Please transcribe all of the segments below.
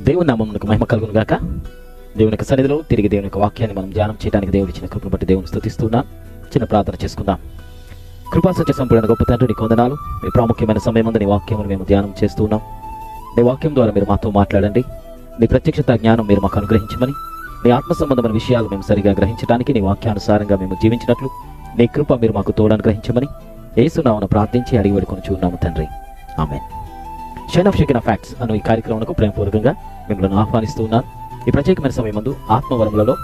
దేవుని నామమునకు మహిమ కలుగును గాక. దేవుని యొక్క సన్నిధిలో తిరిగి దేవుని యొక్క వాక్యాన్ని మనం ధ్యానం చేయడానికి దేవుడు ఇచ్చిన కృపను బట్టి దేవుని స్తుతిస్తున్నాం. చిన్న ప్రార్థన చేసుకుందాం. కృపా సత్య సంపూర్ణ గొప్ప తండ్రి, నీకు వందనాలు. మీ ప్రాముఖ్యమైన సమయం నీ వాక్యమును మేము ధ్యానం చేస్తున్నాం. నీ వాక్యం ద్వారా మీరు మాతో మాట్లాడండి. నీ ప్రత్యక్షత జ్ఞానం మీరు మాకు అనుగ్రహించమని, నీ ఆత్మ సంబంధమైన విషయాలు మేము సరిగా గ్రహించడానికి, నీ వాక్యానుసారంగా మేము జీవించినట్లు నీ కృప మీరు మాకు తోడు అనుగ్రహించమని యేసు నామమున ప్రార్థించి అడిగి వేడుకొని చూన్నాము తండ్రి, ఆమేన్. షైన్ ఆఫ్ షేకెన్ ఫ్యాక్ట్స్ అను ఈ కార్యక్రమంకు ప్రేమపూర్వకంగా మిమ్మల్ని ఆహ్వానిస్తూ ఉన్నాను. ఈ ప్రత్యేకమైన సమయమందు ఆత్మవరములలో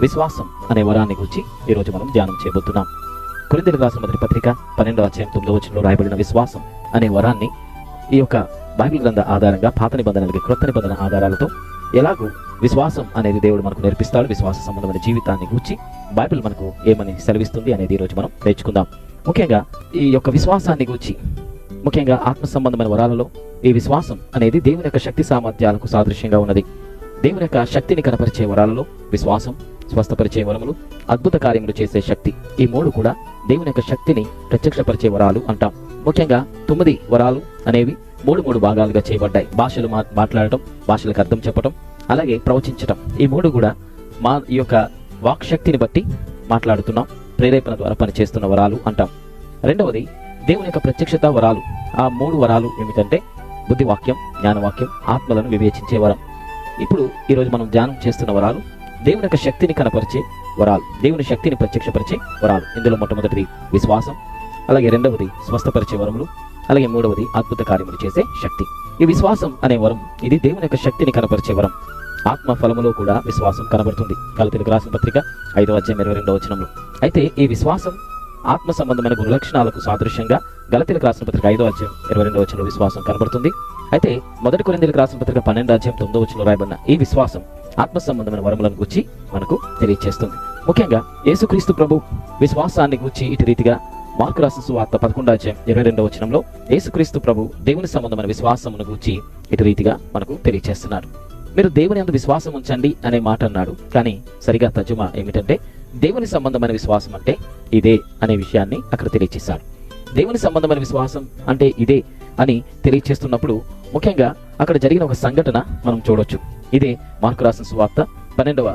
విశ్వాసం అనే వరాన్ని గురించి ఈరోజు మనం ధ్యానం చేయబోతున్నాం. కొరింథీయులకు రాసిన మొదటి పత్రిక 12వ అధ్యాయం 9వ వచనంలో రాయబడిన విశ్వాసం అనే వరాన్ని ఈ యొక్క బైబిల్ గ్రంథ ఆధారంగా పాత నిబంధనలకి క్రొత్త నిబంధన ఆధారాలతో ఎలాగూ విశ్వాసం అనేది దేవుడు మనకు నేర్పిస్తాడు, విశ్వాస సంబంధమైన జీవితాన్ని గూర్చి బైబిల్ మనకు ఏమని సెలవిస్తుంది అనేది ఈరోజు మనం నేర్చుకుందాం. ముఖ్యంగా ఈ యొక్క విశ్వాసాన్ని గూర్చి, ముఖ్యంగా ఆత్మ సంబంధమైన వరాలలో ఈ విశ్వాసం అనేది దేవుని యొక్క శక్తి సామర్థ్యాలకు సాదృశ్యంగా ఉన్నది. దేవుని యొక్క శక్తిని కనపరిచే వరాలలో విశ్వాసం, స్వస్థపరిచే వరములు, అద్భుత కార్యములు చేసే శక్తి, ఈ మూడు కూడా దేవుని యొక్క శక్తిని ప్రత్యక్షపరిచే వరాలు అంటాం. ముఖ్యంగా 9 వరాలు అనేవి మూడు భాగాలుగా చేయబడ్డాయి. భాషలు మాట్లాడటం, భాషలకు అర్థం చెప్పటం, అలాగే ప్రవచించటం, ఈ మూడు కూడా ఈ యొక్క వాక్ శక్తిని బట్టి మాట్లాడుతున్నాం, ప్రేరేపణ ద్వారా పనిచేస్తున్న వరాలు అంటాం. రెండవది దేవుని యొక్క ప్రత్యక్షత వరాలు. ఆ 3 వరాలు ఏమిటంటే బుద్ధివాక్యం, జ్ఞానవాక్యం, ఆత్మలను వివేచించే వరం. ఇప్పుడు ఈరోజు మనం ధ్యానం చేస్తున్న వరాలు దేవుని యొక్క శక్తిని కనపరిచే వరాలు, దేవుని శక్తిని ప్రత్యక్షపరిచే వరాలు. ఇందులో మొట్టమొదటిది విశ్వాసం, అలాగే రెండవది స్వస్థపరిచే వరములు, అలాగే మూడవది అద్భుత కార్యములు చేసే శక్తి. ఈ విశ్వాసం అనే వరం ఇది దేవుని యొక్క శక్తిని కనపరిచే వరం. ఆత్మ ఫలములో కూడా విశ్వాసం కనబడుతుంది. గలతీయులకు రాసిన పత్రిక 5వ అధ్యాయం 22వ వచనంలో. అయితే ఈ విశ్వాసం ఆత్మ సంబంధమైన గుణలక్షణాలకు సాదృశ్యంగా గలతీయులకు రాసిన పత్రిక 5వ అధ్యాయం 22వ వచనంలో విశ్వాసం కనబడుతుంది. అయితే మొదటి కొరింథీయులకు రాసిన పత్రిక 12వ అధ్యాయం 9వ వచనంలో రాయబడిన ఈ విశ్వాసం ఆత్మ సంబంధమైన వరములను గురించి మనకు తెలియజేస్తుంది. ముఖ్యంగా యేసుక్రీస్తు ప్రభు విశ్వాసాన్ని గురించి ఇటు రీతిగా మార్కు రాసిన సువార్త 11వ అధ్యాయం 22వ వచనంలో యేసుక్రీస్తు ప్రభు దేవుని సంబంధమైన విశ్వాసమును గురించి ఇటు రీతిగా మనకు తెలియజేస్తున్నారు. మీరు దేవుని యందు విశ్వాసం ఉంచండి అనే మాట అన్నాడు, కానీ సరిగా తర్జుమా ఏమిటంటే దేవుని సంబంధమైన విశ్వాసం అంటే ఇదే అనే విషయాన్ని అక్కడ తెలియజేశాడు. దేవుని సంబంధమైన విశ్వాసం అంటే ఇదే అని తెలియజేస్తున్నప్పుడు ముఖ్యంగా అక్కడ జరిగిన ఒక సంఘటన మనం చూడొచ్చు. ఇదే మార్కు రాసిన సువార్త 11వ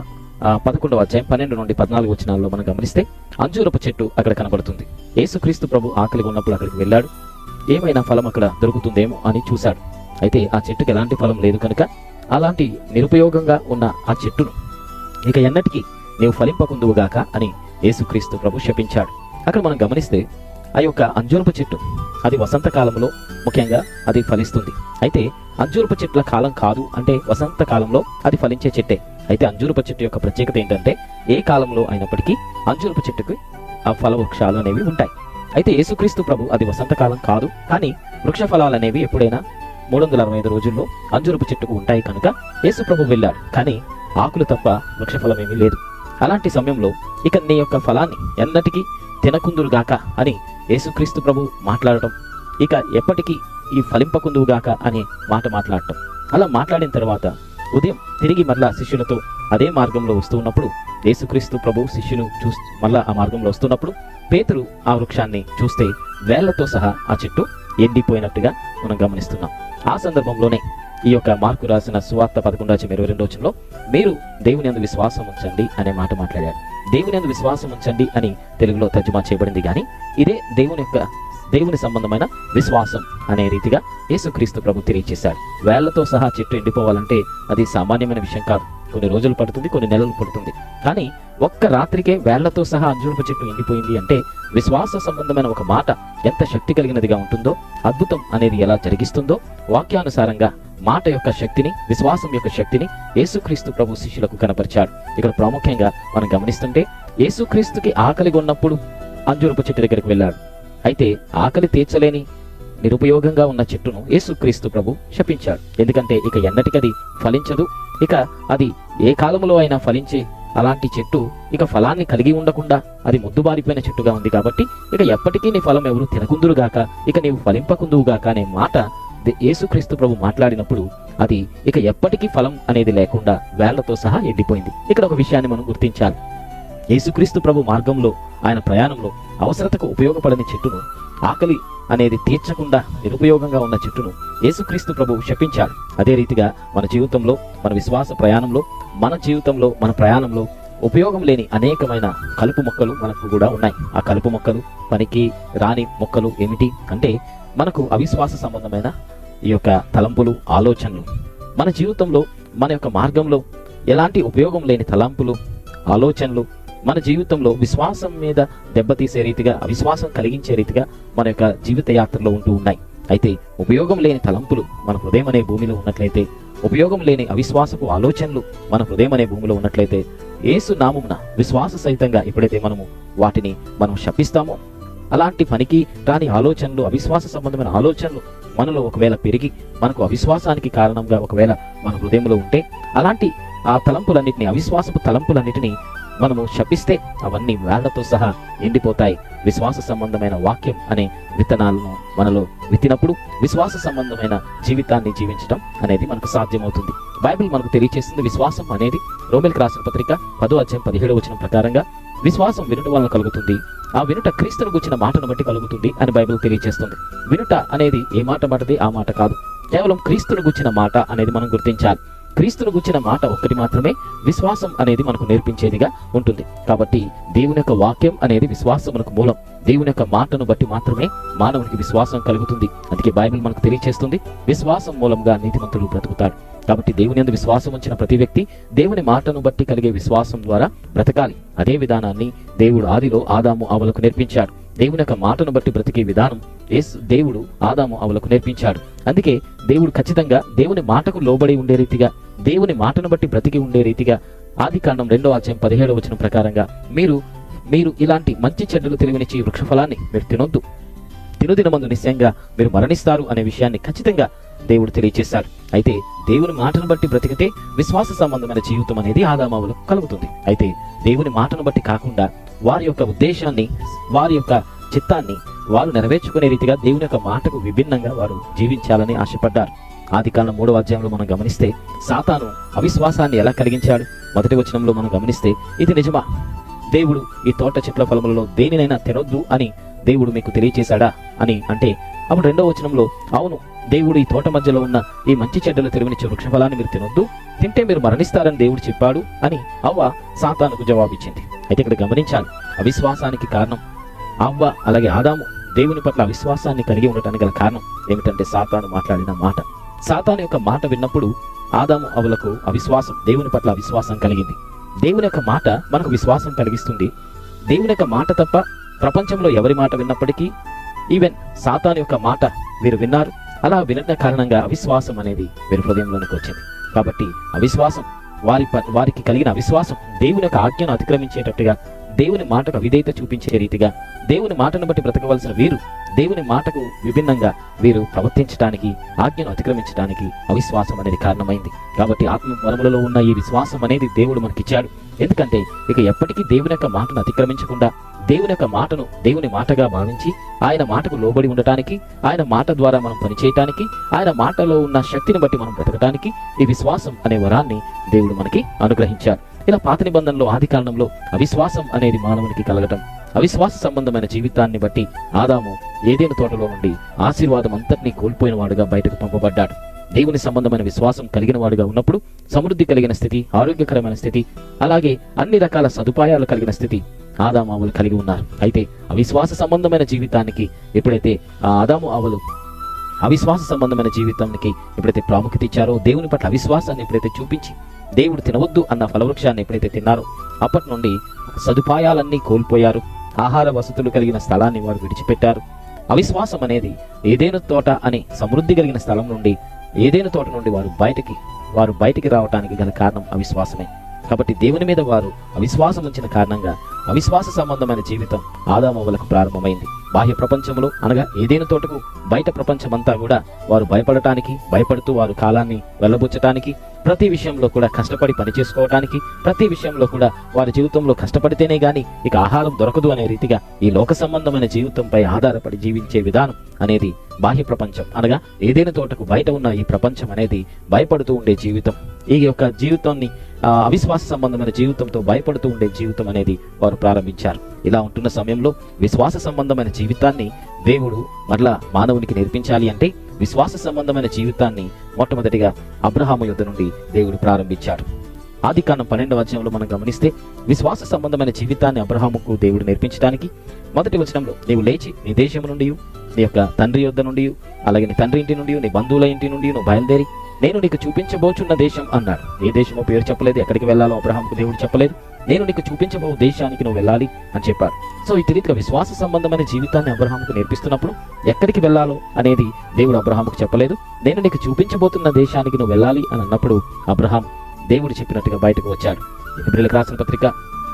అధ్యాయం 12 నుండి 14 వచనాల్లో మనం గమనిస్తే అంజూరపు చెట్టు అక్కడ కనబడుతుంది. యేసుక్రీస్తు ప్రభు ఆకలిగా ఉన్నప్పుడు అక్కడికి వెళ్ళాడు. ఏమైనా ఫలం అక్కడ దొరుకుతుందేమో అని చూశాడు. అయితే ఆ చెట్టుకి ఎలాంటి ఫలం లేదు కనుక అలాంటి నిరుపయోగంగా ఉన్న ఆ చెట్టును ఇక ఎన్నటికీ నీవు ఫలింపకుందువుగాక అని యేసుక్రీస్తు ప్రభు శపించాడు. అక్కడ మనం గమనిస్తే ఆ యొక్క అంజూరపు చెట్టు అది వసంతకాలంలో ముఖ్యంగా అది ఫలిస్తుంది. అయితే అంజూరపు చెట్ల కాలం కాదు, అంటే వసంత కాలంలో అది ఫలించే చెట్టే. అయితే అంజూరపు చెట్టు యొక్క ప్రత్యేకత ఏంటంటే ఏ కాలంలో అయినప్పటికీ అంజూరపు చెట్టుకి ఆ ఫల వృక్షాలు అనేవి ఉంటాయి. అయితే యేసుక్రీస్తు ప్రభు అది వసంతకాలం కాదు, కానీ వృక్ష ఫలాలు అనేవి ఎప్పుడైనా 365 రోజుల్లో అంజూరపు చెట్టుకు ఉంటాయి కనుక యేసు ప్రభు వెళ్ళాడు. కానీ ఆకులు తప్ప వృక్ష ఫలం ఏమీ లేదు. అలాంటి సమయంలో ఇక నీ యొక్క ఫలాన్ని ఎన్నటికీ తినకుందురుగాక అని యేసుక్రీస్తు ప్రభు మాట్లాడటం, ఇక ఎప్పటికీ ఈ ఫలింపకుందువుగాక అనే మాట మాట్లాడటం. అలా మాట్లాడిన తర్వాత ఉదయం తిరిగి మళ్ళా శిష్యులతో అదే మార్గంలో వస్తూ ఉన్నప్పుడు యేసుక్రీస్తు ప్రభు శిష్యులు మళ్ళా ఆ మార్గంలో వస్తున్నప్పుడు పేతురు ఆ వృక్షాన్ని చూస్తే వేళ్లతో సహా ఆ చెట్టు ఎండిపోయినట్టుగా మనం గమనిస్తున్నాం. ఆ సందర్భంలోనే ఈ యొక్క మార్కు రాసిన సువార్త 11వ అధ్యాయం 22వ వచనంలో మీరు దేవుని యందు విశ్వాసం ఉంచండి అనే మాట మాట్లాడాడు. దేవుని యందు విశ్వాసం ఉంచండి అని తెలుగులో తర్జుమా చేయబడింది, కానీ ఇదే దేవుని సంబంధమైన విశ్వాసం అనే రీతిగా యేసుక్రీస్తు ప్రభు తెలియజేశాడు. వేళ్లతో సహా చెట్టు ఎండిపోవాలంటే అది సామాన్యమైన విషయం కాదు. కొన్ని రోజులు పడుతుంది, కొన్ని నెలలు పడుతుంది. కానీ ఒక్క రాత్రికే వేళ్లతో సహా అంజూరపు చెట్టు ఎండిపోయింది అంటే విశ్వాస సంబంధమైన ఒక మాట ఎంత శక్తి కలిగినదిగా ఉంటుందో, అద్భుతం అనేది ఎలా జరిగిస్తుందో వాక్యానుసారంగా మాట యొక్క శక్తిని, విశ్వాసం యొక్క శక్తిని యేసుక్రీస్తు ప్రభు శిష్యులకు కనపరిచాడు. ఇక్కడ ప్రాముఖ్యంగా మనం గమనిస్తుంటే యేసుక్రీస్తుకి ఆకలిగా ఉన్నప్పుడు అంజూరపు చెట్టు దగ్గరికి వెళ్ళాడు. అయితే ఆకలి తీర్చలేని నిరుపయోగంగా ఉన్న చెట్టును యేసుక్రీస్తు ప్రభు శపించాడు. ఎందుకంటే ఇక ఎన్నటికది ఫలించదు, ఇక అది ఏ కాలంలో అయినా ఫలించే అలాంటి చెట్టు ఇక ఫలాన్ని కలిగి ఉండకుండా అది ముద్దుబారిపోయిన చెట్టుగా ఉంది కాబట్టి ఇక ఎప్పటికీ నీ ఫలం ఎవరు తినకుందురుగాక, ఇక నీవు ఫలింపకుందువుగాక అనే మాట యేసుక్రీస్తు ప్రభు మాట్లాడినప్పుడు అది ఇక ఎప్పటికీ ఫలం అనేది లేకుండా వేళ్లతో సహా ఎండిపోయింది. ఇక్కడ ఒక విషయాన్ని మనం గుర్తించాలి. యేసుక్రీస్తు ప్రభు మార్గంలో, ఆయన ప్రయాణంలో అవసరతకు ఉపయోగపడని చెట్టును ఆకలి అనేది తీర్చకుండా నిరుపయోగంగా ఉన్న చెట్టును యేసుక్రీస్తు ప్రభువు శపించాడు. అదే రీతిగా మన జీవితంలో, మన విశ్వాస ప్రయాణంలో, మన జీవితంలో, మన ప్రయాణంలో ఉపయోగం లేని అనేకమైన కలుపు మొక్కలు మనకు కూడా ఉన్నాయి. ఆ కలుపు మొక్కలు, పనికి రాని మొక్కలు ఏమిటి అంటే మనకు అవిశ్వాస సంబంధమైన ఈ యొక్క తలంపులు, ఆలోచనలు. మన జీవితంలో, మన యొక్క మార్గంలో ఎలాంటి ఉపయోగం లేని తలంపులు, ఆలోచనలు మన జీవితంలో విశ్వాసం మీద దెబ్బతీసే రీతిగా, అవిశ్వాసం కలిగించే రీతిగా మన యొక్క జీవిత యాత్రలో ఉంటూ ఉన్నాయి. అయితే ఉపయోగం లేని తలంపులు మన హృదయం అనే భూమిలో ఉన్నట్లయితే, ఉపయోగం లేని అవిశ్వాసపు ఆలోచనలు మన హృదయం అనే భూమిలో ఉన్నట్లయితే, యేసు నామమున విశ్వాస సహితంగా ఎప్పుడైతే వాటిని మనం శపిస్తామో, అలాంటి పనికి రాని ఆలోచనలు, అవిశ్వాస సంబంధమైన ఆలోచనలు మనలో ఒకవేళ పెరిగి మనకు అవిశ్వాసానికి కారణంగా ఒకవేళ మన హృదయంలో ఉంటే, అలాంటి ఆ తలంపులన్నిటిని, అవిశ్వాసపు తలంపులన్నిటినీ మనము శపిస్తే అవన్నీ వేళ్లతో సహా ఎండిపోతాయి. విశ్వాస సంబంధమైన వాక్యం అనే విత్తనాలను మనలో విత్తినప్పుడు విశ్వాస సంబంధమైన జీవితాన్ని జీవించడం అనేది మనకు సాధ్యమవుతుంది. బైబిల్ మనకు తెలియజేస్తుంది, విశ్వాసం అనేది రోమీయులకు రాసిన పత్రిక 10వ అధ్యాయం 17వ వచనం ప్రకారంగా విశ్వాసం వినుట వలన కలుగుతుంది, ఆ వినుట క్రీస్తును గుర్చిన మాటను బట్టి కలుగుతుంది అని బైబిల్ తెలియజేస్తుంది. వినుట అనేది ఏ మాట మాటది ఆ మాట కాదు, కేవలం క్రీస్తును గుర్చిన మాట అనేది మనం గుర్తించాలి. క్రీస్తును గుర్చిన మాట ఒక్కటి మాత్రమే విశ్వాసం అనేది మనకు నేర్పించేదిగా ఉంటుంది. కాబట్టి దేవుని యొక్క వాక్యం అనేది విశ్వాసమునకు మూలం. దేవుని యొక్క మాటను బట్టి మాత్రమే మానవునికి విశ్వాసం కలుగుతుంది. అందుకే బైబిల్ మనకు తెలియజేస్తుంది, విశ్వాసం మూలంగా నీతిమంతుడు బ్రతుకుతాడు. కాబట్టి దేవుని యందు విశ్వాసం ఉంచిన ప్రతి వ్యక్తి దేవుని మాటను బట్టి కలిగే విశ్వాసం ద్వారా బ్రతకాలి. అదే విధానాన్ని దేవుడు ఆదిలో ఆదాము అవ్వలకు నేర్పించాడు. దేవుని యొక్క మాటను బట్టి బ్రతికే విధానం దేవుడు ఆదాము అవ్వలకు నేర్పించాడు. అందుకే దేవుడు ఖచ్చితంగా దేవుని మాటకు లోబడి ఉండే రీతిగా, దేవుని మాటను బట్టి బ్రతికి ఉండే రీతిగా ఆదికాండం 2వ అధ్యాయం 17వ వచనం ప్రకారంగా మీరు ఇలాంటి మంచి చెడ్డలు తెలివినిచ్చి వృక్షఫలాన్ని మీరు తినొద్దు, తినుదినమందు నిశ్చయంగా మీరు మరణిస్తారు అనే విషయాన్ని ఖచ్చితంగా దేవుడు తెలియజేశాడు. అయితే దేవుని మాటను బట్టి బ్రతికితే విశ్వాస సంబంధమైన జీవితం అనేది ఆదామవులకు కలుగుతుంది. అయితే దేవుని మాటను బట్టి కాకుండా వారి యొక్క ఉద్దేశాన్ని, వారి యొక్క చిత్తాన్ని వారు నెరవేర్చుకునే రీతిగా దేవుని యొక్క మాటకు విభిన్నంగా వారు జీవించాలని ఆశపడ్డారు. ఆదికాండం 3వ అధ్యాయంలో మనం గమనిస్తే సాతాను అవిశ్వాసాన్ని ఎలా కలిగించాడు? మొదటి వచనంలో మనం గమనిస్తే, ఇది నిజమా, దేవుడు ఈ తోట చెట్ల ఫలములలో దేనినైనా తినొద్దు అని దేవుడు మీకు తెలియచేశాడా అని అంటే, అప్పుడు 2వ వచనంలో, అవును, దేవుడు ఈ తోట మధ్యలో ఉన్న ఈ మంచి చెడ్డలు తెలివినిచ్చే వృక్షఫలాన్ని మీరు తినొద్దు, తింటే మీరు మరణిస్తారని దేవుడు చెప్పాడు అని అవ్వ సాతానుకు జవాబిచ్చింది. అయితే ఇక్కడ గమనించాలి, అవిశ్వాసానికి కారణం అవ్వ అలాగే ఆదాము దేవుని పట్ల అవిశ్వాసాన్ని కలిగి ఉండటానికి గల కారణం ఏమిటంటే సాతాను మాట్లాడిన మాట. సాతాను యొక్క మాట విన్నప్పుడు ఆదాము అవ్వలకు అవిశ్వాసం, దేవుని పట్ల అవిశ్వాసం కలిగింది. దేవుని యొక్క మాట మనకు విశ్వాసం కలిగిస్తుంది. దేవుని యొక్క మాట తప్ప ప్రపంచంలో ఎవరి మాట విన్నప్పటికీ, ఈవెన్ సాతాను యొక్క మాట వీరు విన్నారు. అలా వినడం కారణంగా అవిశ్వాసం అనేది వీరి హృదయంలోనికి వచ్చింది. కాబట్టి అవిశ్వాసం, వారికి కలిగిన అవిశ్వాసం దేవుని యొక్క ఆజ్ఞను అతిక్రమించేటట్టుగా, దేవుని మాటకు అవిధేయత చూపించే రీతిగా, దేవుని మాటను బట్టి బ్రతకవలసిన వీరు దేవుని మాటకు విభిన్నంగా వీరు ప్రవర్తించడానికి, ఆజ్ఞను అతిక్రమించడానికి అవిశ్వాసం అనేది కారణమైంది. కాబట్టి ఆత్మ వరములలో ఉన్న ఈ విశ్వాసం అనేది దేవుడు మనకిచ్చాడు. ఎందుకంటే ఇక ఎప్పటికీ దేవుని యొక్క మాటను అతిక్రమించకుండా, దేవుని యొక్క మాటను దేవుని మాటగా భావించి ఆయన మాటకు లోబడి ఉండటానికి, ఆయన మాట ద్వారా మనం పనిచేయటానికి, ఆయన మాటలో ఉన్న శక్తిని బట్టి మనం బ్రతకటానికి ఈ విశ్వాసం అనే వరాన్ని దేవుడు మనకి అనుగ్రహించాడు. ఇలా పాత నిబంధనలో, ఆది కాండంలో అవిశ్వాసం అనేది మానవునికి కలగటం, అవిశ్వాస సంబంధమైన జీవితాన్ని బట్టి ఆదాము ఏదైనా తోటలో నుండి ఆశీర్వాదం అంతటినీ కోల్పోయిన వాడుగా బయటకు పంపబడ్డాడు. దేవుని సంబంధమైన విశ్వాసం కలిగిన వాడుగా ఉన్నప్పుడు సమృద్ధి కలిగిన స్థితి, ఆరోగ్యకరమైన స్థితి, అలాగే అన్ని రకాల సదుపాయాలు కలిగిన స్థితి ఆదాము అవ్వలు కలిగి ఉన్నారు. అయితే అవిశ్వాస సంబంధమైన జీవితానికి ఎప్పుడైతే ఆ ఆదాము అవ్వలు అవిశ్వాస సంబంధమైన జీవితానికి ఎప్పుడైతే ప్రాముఖ్యత ఇచ్చారో, దేవుని పట్ల అవిశ్వాసాన్ని ఎప్పుడైతే చూపించి దేవుడు తినవద్దు అన్న ఫలవృక్షాన్ని ఎప్పుడైతే తిన్నారో, అప్పటి నుండి సదుపాయాలన్నీ కోల్పోయారు. ఆహార వసతులు కలిగిన స్థలాన్ని వారు విడిచిపెట్టారు. అవిశ్వాసం అనేది ఏదైనా తోట అనే సమృద్ధి కలిగిన స్థలం నుండి, ఏదైనా తోట నుండి వారు బయటికి రావడానికి గల కారణం అవిశ్వాసమే. కాబట్టి దేవుని మీద వారు అవిశ్వాసం ఉంచిన కారణంగా అవిశ్వాస సంబంధమైన జీవితం ఆదామవ్వలకు ప్రారంభమైంది. బాహ్య ప్రపంచంలో అనగా ఏదైనా తోటకు బయట ప్రపంచమంతా కూడా వారు భయపడుతూ వారు కాలాన్ని వెళ్ళబుచ్చటానికి, ప్రతి విషయంలో కూడా కష్టపడి పని చేసుకోవటానికి, ప్రతి విషయంలో కూడా వారి జీవితంలో కష్టపడితేనే గాని ఇక ఆహారం దొరకదు అనే రీతిగా ఈ లోక సంబంధమైన జీవితంపై ఆధారపడి జీవించే విధానం అనేది బాహ్య ప్రపంచం అనగా ఏదైనా తోటకు బయట ఉన్న ఈ ప్రపంచం అనేది భయపడుతూ ఉండే జీవితం. ఈ యొక్క జీవితాన్ని అవిశ్వాస సంబంధమైన జీవితంతో భయపడుతూ ఉండే జీవితం అనేది వారు ప్రారంభించారు. ఇలా ఉంటున్న సమయంలో విశ్వాస సంబంధమైన జీవితాన్ని దేవుడు మరలా మానవునికి నేర్పించాలి అంటే విశ్వాస సంబంధమైన జీవితాన్ని మొట్టమొదటిగా అబ్రహాము యుద్ధ నుండి దేవుడు ప్రారంభించాడు. ఆదికాండం 12వ అధ్యాయంలో మనం గమనిస్తే విశ్వాస సంబంధమైన జీవితాన్ని అబ్రహాముకు దేవుడు నేర్పించడానికి మొదటి వచనంలో, నీవు లేచి నీ దేశం నుండి, నీ యొక్క తండ్రి యొద్ద నుండి, అలాగే నీ తండ్రి ఇంటి నుండి, నీ బంధువుల ఇంటి నుండి నువ్వు బయలుదేరి నేను నీకు చూపించబోచున్న దేశం అన్నాడు. ఏ దేశమో పేరు చెప్పలేదు, ఎక్కడికి వెళ్ళాలో అబ్రహాముకు దేవుడు చెప్పలేదు. నేను నీకు చూపించబో దేశానికి నువ్వు వెళ్ళాలి అని చెప్పాడు. సో ఇటు రీతిగా విశ్వాస సంబంధమైన జీవితాన్ని అబ్రహాముకు నేర్పిస్తున్నప్పుడు ఎక్కడికి వెళ్ళాలో అనేది దేవుడు అబ్రహాముకు చెప్పలేదు. నేను నీకు చూపించబోతున్న దేశానికి నువ్వు వెళ్ళాలి అని అన్నప్పుడు అబ్రహాం దేవుడు చెప్పినట్టుగా బయటకు వచ్చాడు. హెబ్రీయులకు రాసిన పత్రిక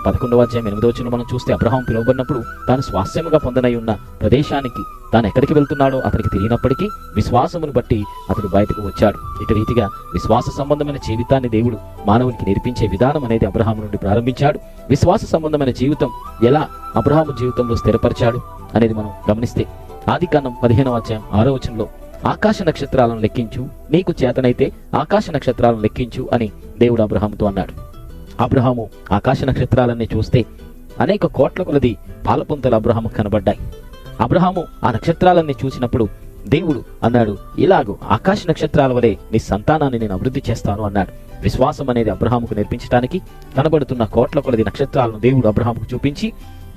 11వ అధ్యాయం 8వ వచనం మనం చూస్తే అబ్రహాం పిలువబడినప్పుడు తాను స్వాస్థ్యముగా పొందనై ఉన్న ప్రదేశానికి తాను ఎక్కడికి వెళ్తున్నాడో అతనికి తెలియనప్పటికీ విశ్వాసమును బట్టి అతడు బయటకు వచ్చాడు. ఇటు రీతిగా విశ్వాస సంబంధమైన జీవితాన్ని దేవుడు మానవునికి నేర్పించే విధానం అనేది అబ్రహాము నుండి ప్రారంభించాడు. విశ్వాస సంబంధమైన జీవితం ఎలా అబ్రహాము జీవితంలో స్థిరపరిచాడు అనేది మనం గమనిస్తే ఆదికాండం 15వ అధ్యాయం 6వ వచనంలో, ఆకాశ నక్షత్రాలను లెక్కించు, నీకు చేతనైతే ఆకాశ నక్షత్రాలను లెక్కించు అని దేవుడు అబ్రహాముతో అన్నాడు. అబ్రహాము ఆకాశ నక్షత్రాలన్నీ చూస్తే అనేక కోట్ల కొలది పాలపుంతలు అబ్రహాము కనబడ్డాయి. అబ్రహాము ఆ నక్షత్రాలన్నీ చూసినప్పుడు దేవుడు అన్నాడు, ఇలాగూ ఆకాశ నక్షత్రాల వలె నీ సంతానాన్ని నేను అభివృద్ధి చేస్తాను అన్నాడు. విశ్వాసం అనేది అబ్రహాముకు నేర్పించడానికి కనబడుతున్న కోట్ల కొలది నక్షత్రాలను దేవుడు అబ్రహాముకు చూపించి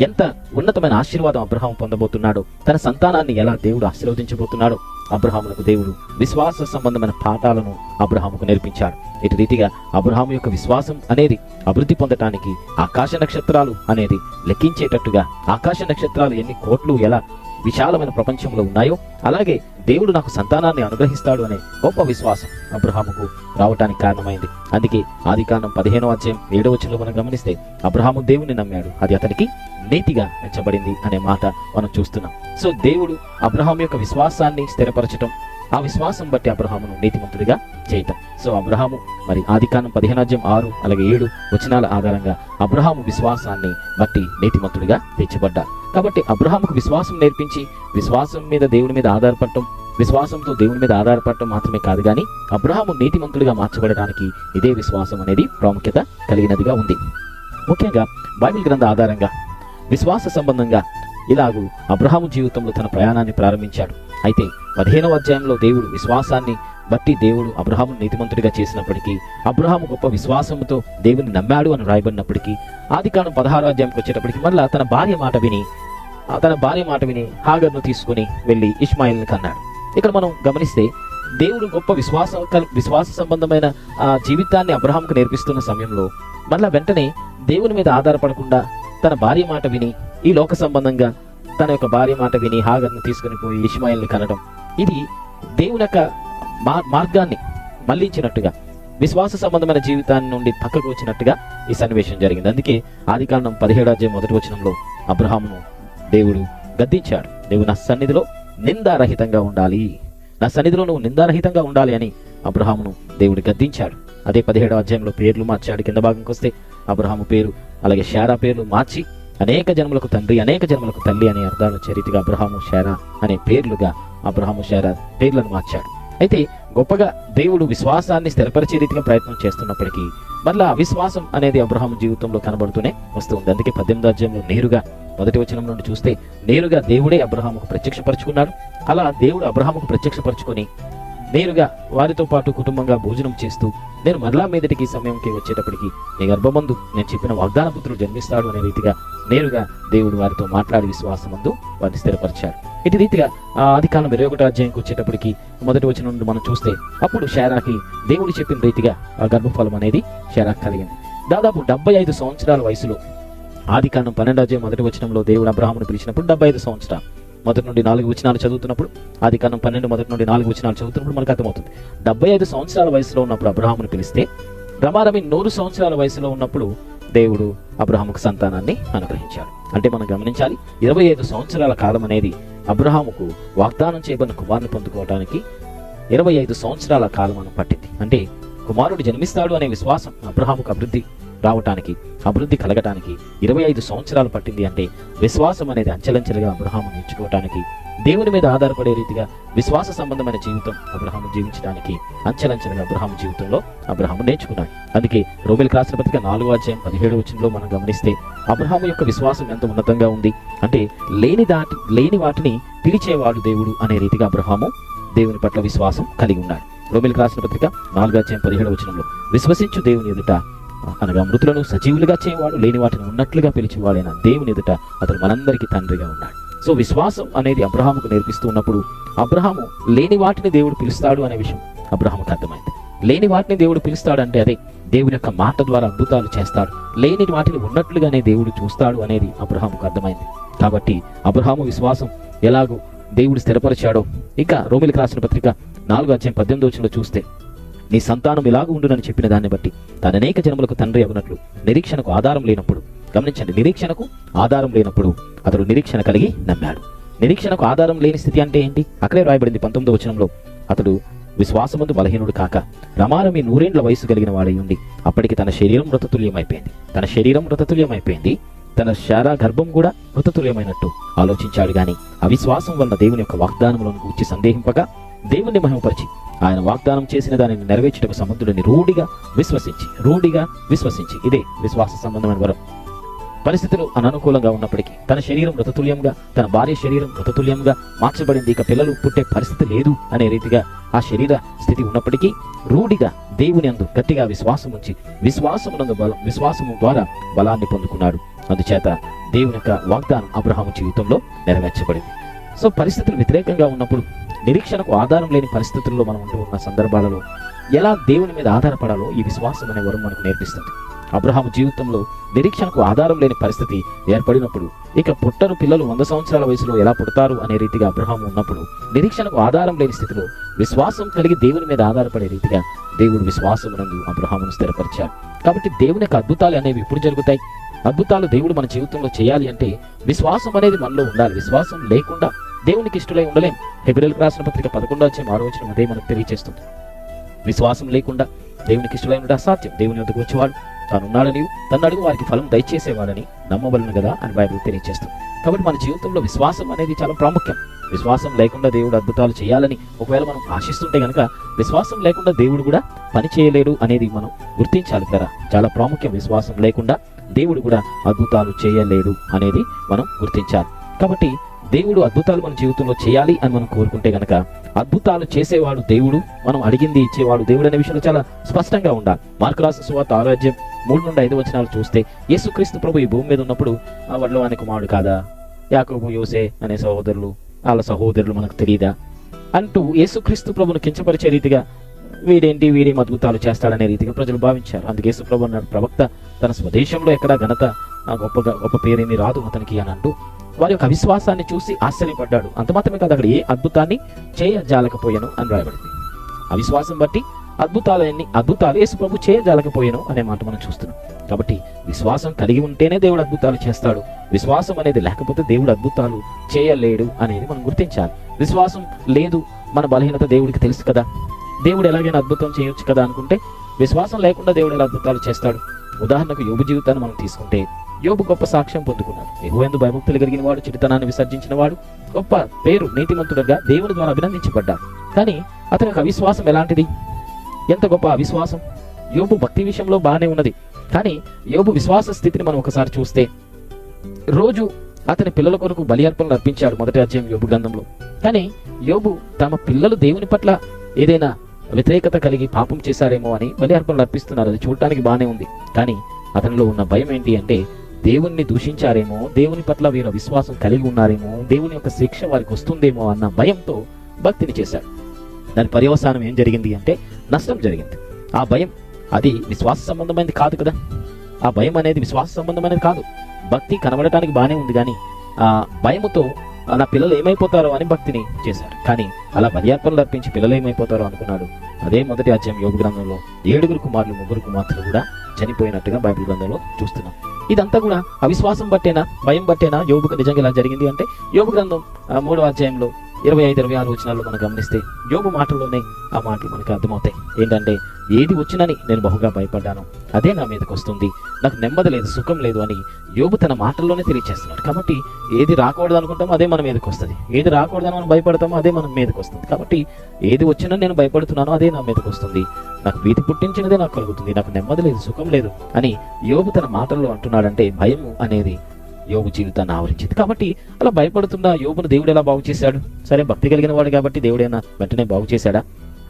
ఎంత ఉన్నతమైన ఆశీర్వాదం అబ్రహాము పొందబోతున్నాడో, తన సంతానాన్ని ఎలా దేవుడు ఆశీర్వదించబోతున్నాడో అబ్రహాములకు దేవుడు విశ్వాస సంబంధమైన పాఠాలను అబ్రహాముకు నేర్పించాడు. ఇటు రీతిగా అబ్రహాము యొక్క విశ్వాసం అనేది అభివృద్ధి పొందటానికి ఆకాశ నక్షత్రాలు అనేది లెక్కించేటట్టుగా, ఆకాశ నక్షత్రాలు ఎన్ని కోట్లు ఎలా విశాలమైన ప్రపంచంలో ఉన్నాయో అలాగే దేవుడు నాకు సంతానాన్ని అనుగ్రహిస్తాడు అనే గొప్ప విశ్వాసం అబ్రహాముకు రావటానికి కారణమైంది. అందుకే ఆదికాండం 15వ అధ్యాయం 7వ వచనంలో మనం గమనిస్తే అబ్రహాము దేవుని నమ్మాడు, అది అతనికి నీతిగా ఎంచబడింది అనే మాట మనం చూస్తున్నాం. సో దేవుడు అబ్రహాము యొక్క విశ్వాసాన్ని స్థిరపరచటం, ఆ విశ్వాసం బట్టి అబ్రహామును నీతిమంతుడిగా చేయటం. సో అబ్రహాము మరి ఆదికాండం 15వ అధ్యాయం 6 అలాగే 7 వచనాల ఆధారంగా అబ్రహాము విశ్వాసాన్ని బట్టి నీతిమంతుడిగా తీర్చబడ్డాడు. కాబట్టి అబ్రహాముకు విశ్వాసం నేర్పించి విశ్వాసం మీద దేవుని మీద ఆధారపడటం, విశ్వాసంతో దేవుని మీద ఆధారపడటం మాత్రమే కాదు కానీ అబ్రహాము నీతిమంతుడిగా మార్చబడడానికి ఇదే విశ్వాసం అనేది ప్రాముఖ్యత కలిగినదిగా ఉంది. ముఖ్యంగా బైబిల్ గ్రంథ ఆధారంగా విశ్వాస సంబంధంగా ఇలాగూ అబ్రహాము జీవితంలో తన ప్రయాణాన్ని ప్రారంభించాడు. అయితే 15వ అధ్యాయంలో దేవుడు విశ్వాసాన్ని బట్టి దేవుడు అబ్రహాము నీతిమంతుడిగా చేసినప్పటికీ, అబ్రహాము గొప్ప విశ్వాసంతో దేవుని నమ్మాడు అని రాయబడినప్పటికీ, ఆదికాండం 16వ అధ్యాయంకి వచ్చేటప్పటికి మళ్ళా తన భార్య మాట విని హాగర్ను తీసుకుని వెళ్ళి ఇష్మాయిల్ని కన్నాడు. ఇక్కడ మనం గమనిస్తే దేవుడు గొప్ప విశ్వాస సంబంధమైన జీవితాన్ని అబ్రహాముకు నేర్పిస్తున్న సమయంలో మళ్ళా వెంటనే దేవుని మీద ఆధారపడకుండా తన భార్య మాట విని, ఈ లోక సంబంధంగా తన యొక్క భార్య మాట విని హాగర్ను తీసుకుని పోయి ఇష్మాయిల్ని కనడం, ఇది దేవుని యొక్క మార్గాన్ని మళ్లించినట్టుగా, విశ్వాస సంబంధమైన జీవితాన్ని నుండి పక్కకు వచ్చినట్టుగా ఈ సన్నివేశం జరిగింది. అందుకే ఆదికాండం 17వ అధ్యాయం 1వ వచనంలో అబ్రహామును దేవుడు గద్దించాడు. నువ్వు నా సన్నిధిలో నిందారహితంగా ఉండాలి, నా సన్నిధిలో నువ్వు నిందారహితంగా ఉండాలి అని అబ్రహామును దేవుడు గద్దించాడు. అదే 17వ అధ్యాయంలో పేర్లు మార్చాడు. కింద భాగంకి వస్తే అబ్రహాము పేరు అలాగే శారా పేర్లు మార్చి అనేక జన్మలకు తండ్రి అనేక జన్మలకు తల్లి అనే అర్థాలు వచ్చే రీతిగా అబ్రహాము శారా అనే పేర్లుగా అబ్రహాము శారా పేర్లను మార్చాడు. అయితే గొప్పగా దేవుడు విశ్వాసాన్ని స్థిరపరిచే రీతిగా ప్రయత్నం చేస్తున్నప్పటికీ మళ్ళా అవిశ్వాసం అనేది అబ్రహాము జీవితంలో కనబడుతూనే వస్తుంది. అందుకే 18వ అధ్యాయంలో నేరుగా 1వ వచనం నుండి చూస్తే నేరుగా దేవుడే అబ్రహాముకు ప్రత్యక్షపరుచుకున్నాడు. అలా దేవుడు అబ్రహాముకు ప్రత్యక్షపరుచుకొని నేరుగా వారితో పాటు కుటుంబంగా భోజనం చేస్తూ, నేను మరలా మీదటికి సమయంకి వచ్చేటప్పటికి నీ గర్భమందు నేను చెప్పిన వాగ్దాన పుత్రుడు జన్మిస్తాడు అనే రీతిగా నేరుగా దేవుడు వారితో మాట్లాడి విశ్వాసమందు వారిని స్థిరపరిచాడు. ఇటు రీతిగా ఆదికాండం 21వ అధ్యాయంకి వచ్చేటప్పటికి 1వ వచనం నుండి మనం చూస్తే అప్పుడు శారాకి దేవుడు చెప్పిన రీతిగా ఆ గర్భఫలం అనేది శారాకి కలిగింది. దాదాపు 75 సంవత్సరాల వయసులో ఆదికాండం 12వ అధ్యాయం 1వ వచనంలో దేవుడు అబ్రహామును పిలిచినప్పుడు 75 సంవత్సరాలు, 1 నుండి 4 వచనాలు చదువుతున్నప్పుడు ఆదికాండం 12 1 నుండి 4 వచనాలు చదువుతున్నప్పుడు మనకు అర్థమవుతుంది. 75 సంవత్సరాల వయసులో ఉన్నప్పుడు అబ్రహామును పిలిస్తే రమారమి 100 సంవత్సరాల వయసులో ఉన్నప్పుడు దేవుడు అబ్రహాముకు సంతానాన్ని అనుగ్రహించాడు. అంటే మనం గమనించాలి, 25 సంవత్సరాల కాలం అనేది అబ్రహాముకు వాగ్దానం చేయబడిన కుమారుని పొందుకోవడానికి 25 సంవత్సరాల కాలం పట్టింది. అంటే కుమారుడు జన్మిస్తాడు అనే విశ్వాసం అబ్రహాముకు అభివృద్ధి కలగటానికి 25 సంవత్సరాలు పట్టింది. అంటే విశ్వాసం అనేది అంచెలంచెలుగా అబ్రహాము నేర్చుకోవటానికి దేవుని మీద ఆధారపడే రీతిగా విశ్వాస సంబంధమైన జీవితం అబ్రహాము జీవించడానికి అంచెలంచెలుగా అబ్రహాము జీవితంలో అబ్రహాము నేర్చుకున్నాడు. అందుకే రోమీయులకు రాసిన పత్రిక 4:17 మనం గమనిస్తే అబ్రహాము యొక్క విశ్వాసం ఎంత ఉన్నతంగా ఉంది అంటే లేని వాటిని పిలిచేవాడు దేవుడు అనే రీతిగా అబ్రహాము దేవుని పట్ల విశ్వాసం కలిగి ఉన్నాడు. రోమీయులకు రాసిన పత్రిక 4:17 విశ్వసించు దేవుని ఎదుట అనగా మృతులను సజీవులుగా చేయవాడు, లేని వాటిని ఉన్నట్లుగా పిలిచేవాడైన దేవుని ఎదుట అతడు మనందరికీ తండ్రిగా ఉన్నాడు. సో విశ్వాసం అనేది అబ్రహాముకు నేర్పిస్తూ ఉన్నప్పుడు అబ్రహాము లేని వాటిని దేవుడు పిలుస్తాడు అనే విషయం అబ్రహాముకు అర్థమైంది. లేని వాటిని దేవుడు పిలుస్తాడు అంటే అదే దేవుని యొక్క మాట ద్వారా అద్భుతాలు చేస్తాడు, లేని వాటిని ఉన్నట్లుగానే దేవుడు చూస్తాడు అనేది అబ్రహాముకు అర్థమైంది. కాబట్టి అబ్రహాము విశ్వాసం ఎలాగో దేవుడు స్థిరపరిచాడో ఇంకా రోమీయులకు రాసిన పత్రిక 4:18 చూస్తే నీ సంతానం ఇలాగూ ఉండునని చెప్పిన దాన్ని బట్టి తాను అనేక జనములకు తండ్రి అగునట్లు నిరీక్షణకు ఆధారం లేనప్పుడు, గమనించండి, నిరీక్షణకు ఆధారం లేనప్పుడు అతడు నిరీక్షణ కలిగి నమ్మాడు. నిరీక్షణకు ఆధారం లేని స్థితి అంటే ఏంటి? అక్కడే రాయబడింది 19 అతడు విశ్వాసమందు బలహీనుడు కాక రమారమి 100 వయసు కలిగిన వాడై ఉండి అప్పటికి తన శరీరం మృతతుల్యమైపోయింది, తన శారా గర్భం కూడా మృతతుల్యమైనట్టు ఆలోచించాడు గాని అవిశ్వాసం వలన దేవుని యొక్క వాగ్దానములను గూర్చి సందేహింపగా దేవుణ్ణి మహిమపరిచి ఆయన వాగ్దానం చేసిన దానిని నెరవేర్చుటకు సమర్థుడిని రూఢిగా విశ్వసించి ఇదే విశ్వాస సంబంధమైన వరం. పరిస్థితులు అననుకూలంగా ఉన్నప్పటికీ తన శరీరం మృతతుల్యంగా, తన భార్య శరీరం మృతతుల్యంగా మార్చబడింది, ఇక పిల్లలు పుట్టే పరిస్థితి లేదు అనే రీతిగా ఆ శరీర స్థితి ఉన్నప్పటికీ రూఢిగా దేవుని అందు గట్టిగా విశ్వాసం ఉంచి విశ్వాసము ద్వారా బలాన్ని పొందుకున్నాడు. అందుచేత దేవుని యొక్క వాగ్దానం అబ్రహాము జీవితంలో నెరవేర్చబడింది. సో పరిస్థితులు వ్యతిరేకంగా ఉన్నప్పుడు, నిరీక్షణకు ఆధారం లేని పరిస్థితుల్లో మనం ఉంటూ ఉన్న సందర్భాలలో ఎలా దేవుని మీద ఆధారపడాలో ఈ విశ్వాసం అనే వరం మనకు నేర్పిస్తుంది. అబ్రహాము జీవితంలో నిరీక్షణకు ఆధారం లేని పరిస్థితి ఏర్పడినప్పుడు, ఇక పుట్టరు పిల్లలు 100 సంవత్సరాల వయసులో ఎలా పుడతారు అనే రీతిగా అబ్రహాము ఉన్నప్పుడు నిరీక్షణకు ఆధారం లేని స్థితిలో విశ్వాసం కలిగి దేవుని మీద ఆధారపడే రీతిగా దేవుడు విశ్వాసమునందు అబ్రహామును స్థిరపరిచాడు. కాబట్టి దేవుని యొక్క అద్భుతాలు అనేవి ఎప్పుడు జరుగుతాయి? అద్భుతాలు దేవుడు మన జీవితంలో చేయాలి అంటే విశ్వాసం అనేది మనలో ఉండాలి. విశ్వాసం లేకుండా దేవునికి ఇష్టలై ఉండలేం. హెబ్రీయులకు రాసిన పత్రిక 11:6 అదే మనకు తెలియజేస్తుంది. విశ్వాసం లేకుండా దేవునికి ఇష్టలై ఉండడం అసాధ్యం. దేవుని వద్దకు వచ్చేవాడు తానున్నాడని, తను అడుగు వారికి ఫలం దయచేసేవాడని నమ్మబలను కదా అని బైబిల్ తెలియజేస్తుంది. కాబట్టి మన జీవితంలో విశ్వాసం అనేది చాలా ప్రాముఖ్యం. విశ్వాసం లేకుండా దేవుడు అద్భుతాలు చేయాలని ఒకవేళ మనం ఆశిస్తుంటే కనుక విశ్వాసం లేకుండా దేవుడు కూడా పని చేయలేడు అనేది మనం గుర్తించాలి కదా. చాలా ప్రాముఖ్యం. విశ్వాసం లేకుండా దేవుడు కూడా అద్భుతాలు చేయలేడు అనేది మనం గుర్తించాలి. కాబట్టి దేవుడు అద్భుతాలు మన జీవితంలో చేయాలి అని మనం కోరుకుంటే గనక అద్భుతాలు చేసేవాడు దేవుడు, మనం అడిగింది ఇచ్చేవాడు దేవుడు అనే విషయంలో చాలా స్పష్టంగా ఉండాలి. మార్కు రాసిన సువార్త 6:3-5 చూస్తే యేసుక్రీస్తు ప్రభు ఈ భూమి మీద ఉన్నప్పుడు వాడిలో ఆయన కుమారుడు కాదా, యాకోబు యోసే అనే వాళ్ళ సహోదరులు మనకు తెలియదా అంటూ యేసుక్రీస్తు ప్రభును కించపరిచే రీతిగా వీడేం అద్భుతాలు చేస్తాడనే రీతిగా ప్రజలు భావించారు. అందుకే యేసు ప్రభు అన్నాడు, ప్రవక్త తన స్వదేశంలో ఎక్కడా ఘనత గొప్ప పేరేమీ రాదు అతనికి అని అంటూ వారి యొక్క అవిశ్వాసాన్ని చూసి ఆశ్చర్యపడ్డాడు. అంత మాత్రమే కాదు, అక్కడ ఏ అద్భుతాన్ని చేయజాలకపోయాను అని రాయబడింది. అవిశ్వాసం బట్టి అద్భుతాలు యేసు ప్రభు చేయజాలకపోయాను అనే మాట మనం చూస్తున్నాం. కాబట్టి విశ్వాసం కలిగి ఉంటేనే దేవుడు అద్భుతాలు చేస్తాడు. విశ్వాసం అనేది లేకపోతే దేవుడు అద్భుతాలు చేయలేడు అనేది మనం గుర్తించాలి. విశ్వాసం లేదు, మన బలహీనత దేవుడికి తెలుసు కదా, దేవుడు ఎలాగైనా అద్భుతం చేయొచ్చు కదా అనుకుంటే విశ్వాసం లేకుండా దేవుడు ఎలా అద్భుతాలు చేస్తాడు? ఉదాహరణకు యోబు జీవితాన్ని మనం తీసుకుంటే యోబు గొప్ప సాక్ష్యం పొందుకున్నాడు. యెహోవాయందు భయభక్తులు కలిగిన వాడు, చెడుతనాన్ని విసర్జించిన వాడు, గొప్ప పేరు, నీతిమంతుడుగా దేవుని ద్వారా అభినందించబడ్డాడు. కానీ అతని యొక్క అవిశ్వాసం ఎలాంటిది? ఎంత గొప్ప అవిశ్వాసం! యోబు భక్తి విషయంలో బాగానే ఉన్నది, కానీ యోబు విశ్వాస స్థితిని మనం ఒకసారి చూస్తే రోజు అతని పిల్లల కొరకు బలి అర్పణలు అర్పించాడు 1వ అధ్యాయం యోబు గ్రంథంలో. కానీ యోబు తమ పిల్లలు దేవుని పట్ల ఏదైనా వ్యతిరేకత కలిగి పాపం చేశారేమో అని బలి అర్పణలు అర్పిస్తున్నారు. అది చూడటానికి బాగానే ఉంది, కానీ అతనిలో ఉన్న భయం ఏంటి అంటే దేవుణ్ణి దూషించారేమో, దేవుని పట్ల వీరు విశ్వాసం కలిగి ఉన్నారేమో, దేవుని యొక్క శిక్ష వారికి వస్తుందేమో అన్న భయంతో భక్తిని చేశాడు. దాని పర్యవసానం ఏం జరిగింది అంటే నష్టం జరిగింది. ఆ భయం అది విశ్వాస సంబంధమైనది కాదు కదా. ఆ భయం అనేది విశ్వాస సంబంధమైనది కాదు. భక్తి కనబడటానికి బాగానే ఉంది, కానీ ఆ భయముతో నా పిల్లలు ఏమైపోతారో అని భక్తిని చేశాడు. కానీ అలా బలియార్పణలు అర్పించి పిల్లలు ఏమైపోతారో అనుకున్నాడు. అదే 1వ అధ్యాయం యోబు గ్రంథంలో 7 కుమారులు 3 కుమార్తెలు కూడా చనిపోయినట్టుగా బైబిల్ గ్రంథంలో చూస్తున్నాం. ఇదంతా కూడా అవిశ్వాసం బట్టేనా, భయం బట్టేనా యోబుకు నిజంగా ఇలా జరిగింది అంటే యోబు గ్రంథం 3వ అధ్యాయంలో 25-26 మనం గమనిస్తే యోబు మాటల్లోనే ఆ మాటలు మనకు అర్థమవుతాయి. ఏంటంటే ఏది వచ్చినని నేను బహుగా భయపడ్డాను, అదే నా మీదకి వస్తుంది. నాకు నెమ్మది లేదు, సుఖం లేదు అని యోబు తన మాటల్లోనే తెలియజేస్తున్నాడు. కాబట్టి ఏది రాకూడదు అనుకుంటామో అదే మన మీదకి వస్తుంది, ఏది రాకూడదని మనం భయపడతామో అదే మన మీదకి వస్తుంది. కాబట్టి ఏది వచ్చినా నేను భయపడుతున్నానో అదే నా మీదకి వస్తుంది, నాకు భీతి పుట్టించినదే నాకు కలుగుతుంది, నాకు నెమ్మది లేదు, సుఖం లేదు అని యోబు తన మాటల్లో అంటున్నాడంటే భయము అనేది యోబు జీవితాన్ని ఆవరించింది. కాబట్టి అలా భయపడుతున్న యోబును దేవుడు ఎలా బాగు చేశాడు? సరే, భక్తి కలిగిన వాడు కాబట్టి దేవుడైనా వెంటనే బాగు చేశాడా?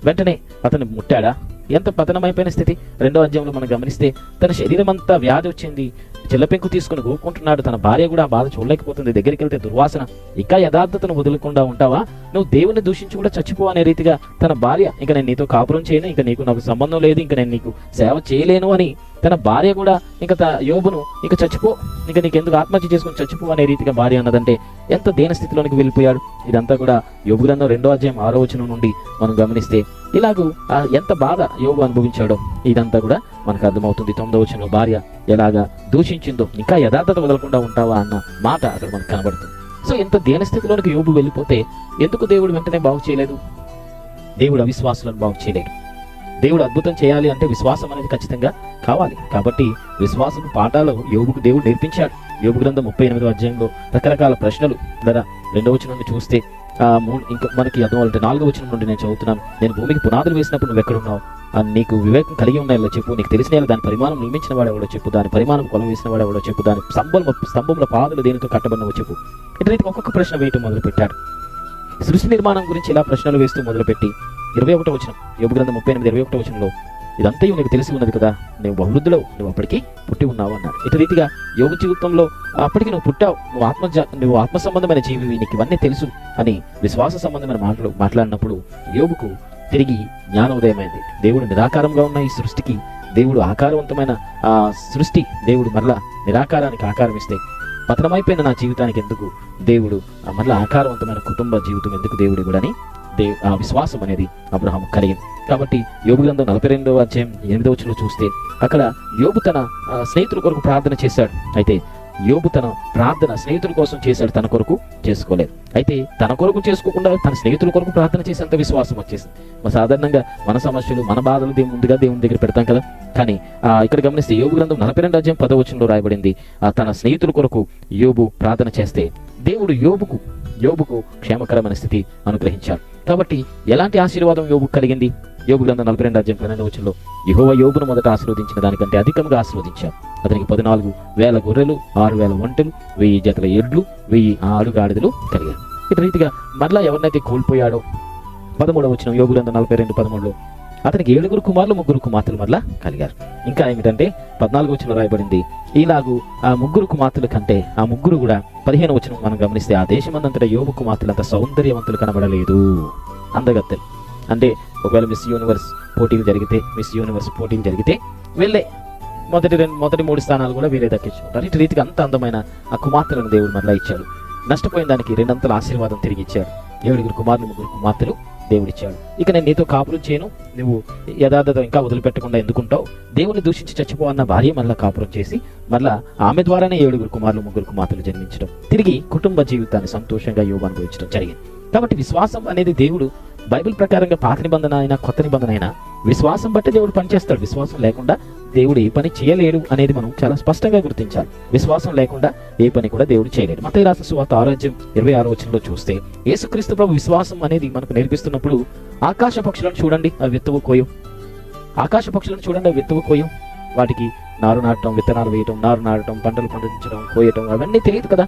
వెంటనే అతన్ని ముట్టాడా? ఎంత పతనమైపోయిన స్థితి. 2వ అధ్యాయంలో మనం గమనిస్తే తన శరీరం అంతా వ్యాధి వచ్చింది, చెల్లపెంకు తీసుకుని గోక్కుంటున్నాడు. తన భార్య కూడా ఆ బాధ చూడలేకపోతుంది. దగ్గరికి వెళ్తే దుర్వాసన. ఇంకా యథార్థతను వదులకుండా ఉంటావా? నువ్వు దేవుని దూషించి కూడా చచ్చిపో అనే రీతిగా తన భార్య, ఇంకా నేను నీతో కాపురం చేయను, ఇంకా నాకు సంబంధం లేదు, ఇంకా నేను నీకు సేవ చేయలేను అని తన భార్య కూడా ఇంకా యోబును ఇంకా చచ్చిపో, ఇంకా నీకెందుకు ఆత్మహత్య చేసుకుని చచ్చిపో అనే రీతిగా భార్య అన్నదంటే ఎంత దీన స్థితిలోనికి వెళ్ళిపోయాడు. ఇదంతా కూడా యోబు గ్రంథం 2వ అధ్యాయం 6వ వచనం నుండి మనం గమనిస్తే ఇలాగూ ఎంత బాధ యోబు అనుభవించాడో ఇదంతా కూడా మనకు అర్థమవుతుంది. 9వ వచనంలో భార్య ఎలాగా దూషించిందో, ఇంకా యథార్థత వదలకుండా ఉంటావా అన్న మాట అక్కడ మనకు కనబడుతుంది. సో ఎంత దీన స్థితిలోనికి యోబు వెళ్ళిపోతే ఎందుకు దేవుడు వెంటనే బాగు చేయలేదు? దేవుడు అవిశ్వాసులను బాగు చేయలేడు. దేవుడు అద్భుతం చేయాలి అంటే విశ్వాసం అనేది ఖచ్చితంగా కావాలి. కాబట్టి విశ్వాసం పాఠాలు యోబుకు దేవుడు నేర్పించాడు. యోబు గ్రంథం 38వ అధ్యాయంలో రకరకాల ప్రశ్నలు ద్వారా 2వ వచనం నుండి చూస్తే ఇంకా మనకి అర్థమవుతుంది. 4వ వచనం నుండి నేను చదువుతున్నాను. నేను భూమికి పునాదులు వేసినప్పుడు నువ్వు ఎక్కడున్నావు? నీకు వివేకం కలిగి ఉన్నాయో చెప్పు, నీకు తెలిసిన దాని పరిమాణం నియమించిన వాడు ఎవడో చెప్పు, దాని పరిమాణం కొలం వేసిన వాడు ఎవడో చెప్పు, దాని స్తంభంలో పాదులు దేనితో కట్టబడినవో చెప్పు. ఇటు రీతికి ఒక్కొక్క ప్రశ్న వేయటం మొదలుపెట్టాడు. సృష్టి నిర్మాణం గురించి ఇలా ప్రశ్నలు వేస్తూ మొదలుపెట్టి 21వ వచనం, యోబు గ్రంథం 38:21వ వచనంలో ఇదంతా నీకు తెలిసి ఉన్నది కదా, నువ్వు బహువృద్ధిలో నువ్వు అప్పటికి పుట్టి ఉన్నావు అన్నాడు. ఇటు రీతిగా యోబు జీవితంలో అప్పటికి నువ్వు పుట్టావు, నువ్వు ఆత్మ సంబంధమైన జీవివి, నీకు ఇవన్నీ తెలుసు అని విశ్వాస సంబంధమైన మాటలు మాట్లాడినప్పుడు యోబుకు తిరిగి జ్ఞానోదయమైంది. దేవుడు నిరాకారంగా ఉన్న ఈ సృష్టికి దేవుడు ఆకారవంతమైన ఆ సృష్టి దేవుడు మరలా నిరాకారానికి ఆకారం ఇస్తే పతనమైపోయిన నా జీవితానికి ఎందుకు దేవుడు మరలా ఆకారవంతమైన కుటుంబ జీవితం ఎందుకు దేవుడు ఇవ్వడని ఆ విశ్వాసం అనేది అబ్రహాము కలిగింది. కాబట్టి యోబు గ్రంథం 42వ అధ్యాయం 8వ వచనంలో చూస్తే అక్కడ యోబు తన స్నేహితుల కొరకు ప్రార్థన చేశాడు. అయితే యోబు తన ప్రార్థన స్నేహితుల కోసం చేశాడు, తన కొరకు చేసుకోలేదు. అయితే తన కొరకు చేసుకోకుండా తన స్నేహితుల కొరకు ప్రార్థన చేసేంత విశ్వాసం వచ్చేసింది. సాధారణంగా మన సమస్యలు మన బాధలు ముందుగా దేవుని దగ్గర పెడతాం కదా. కానీ ఇక్కడ గమనిస్తే యోబు గ్రంథం 42వ అధ్యాయం 10వ వచనంలో రాయబడింది, తన స్నేహితుల కొరకు యోబు ప్రార్థన చేస్తే దేవుడు యోబుకు క్షేమకరమైన స్థితి అనుగ్రహించాడు. కాబట్టి ఎలాంటి ఆశీర్వాదం యోబుకు కలిగింది? యోబు గ్రంథం 42వ అధ్యాయం 12వ వచనంలో యెహోవా యోబును మొదట ఆశీర్వదించిన దానికంటే అధికంగా ఆశీర్వదించాడు. అతనికి 14,000 గొర్రెలు, 6,000 ఒంటెలు, 1000 జతల ఎడ్లు, 1000 ఆడుగాడిదలు కలిగారు. ఇటు రీతిగా మరలా ఎవరినైతే కోల్పోయాడో 13వ వచనం యోబు గ్రంథం 42:13లో అతనికి 7 కుమారులు 3 కుమార్తెలు మరలా కలిగారు. ఇంకా ఏమిటంటే 14వ వచనంలో రాయబడింది, ఈలాగు ఆ 3 కుమార్తెల కంటే ఆ 3 కూడా 15వ వచనం మనం గమనిస్తే ఆ దేశమందంతటా యోబు కుమార్తెలు అంత సౌందర్యవంతులు కనబడలేదు. అందగత్తెలు అంటే ఒకవేళ మిస్ యూనివర్స్ పోటీలు జరిగితే వెళ్ళే మొదటి 3 స్థానాలు కూడా వీరే దక్కించుకుంటారు. ఇటు రీతిగా అంత అందమైన ఆ కుమార్తెలను దేవుడు మరలా ఇచ్చాడు. నష్టపోయిన దానికి 2 అంతల ఆశీర్వాదం తిరిగి ఇచ్చాడు. 7 కుమారులు 3 కుమార్తెలు దేవుడు ఇచ్చాడు. ఇక నేను నీతో కాపురం చేయను, నువ్వు యథార్థత ఇంకా వదిలిపెట్టకుండా ఎందుకుంటావు, దేవుని దూషించి చచ్చిపో అన్న భార్య మళ్ళా కాపురం చేసి మళ్ళా ఆమె ద్వారానే 7 కుమారులు 3 కుమార్తెలు జన్మించడం, తిరిగి కుటుంబ జీవితాన్ని సంతోషంగా యోబు అనుభవించడం జరిగింది. కాబట్టి విశ్వాసం అనేది దేవుడు బైబిల్ ప్రకారంగా పాత నిబంధన అయినా కొత్త నిబంధన అయినా విశ్వాసం బట్టి దేవుడు పనిచేస్తాడు. విశ్వాసం లేకుండా దేవుడు ఏ పని చేయలేడు అనేది మనం చాలా స్పష్టంగా గుర్తించాలి. విశ్వాసం లేకుండా ఏ పని కూడా దేవుడు చేయలేడు. మత్తయి రాసిన సువార్త 6:26 వచనంలో చూస్తే యేసుక్రీస్తు ప్రభు విశ్వాసం అనేది మనకు నేర్పిస్తున్నప్పుడు ఆకాశ పక్షులను చూడండి, అవి విత్తవు కోయం, వాటికి నారు నాటడం, విత్తనాలు వేయటం, నారు నాటడం, పంటలు పండించడం, కోయటం అవన్నీ తెలియదు కదా.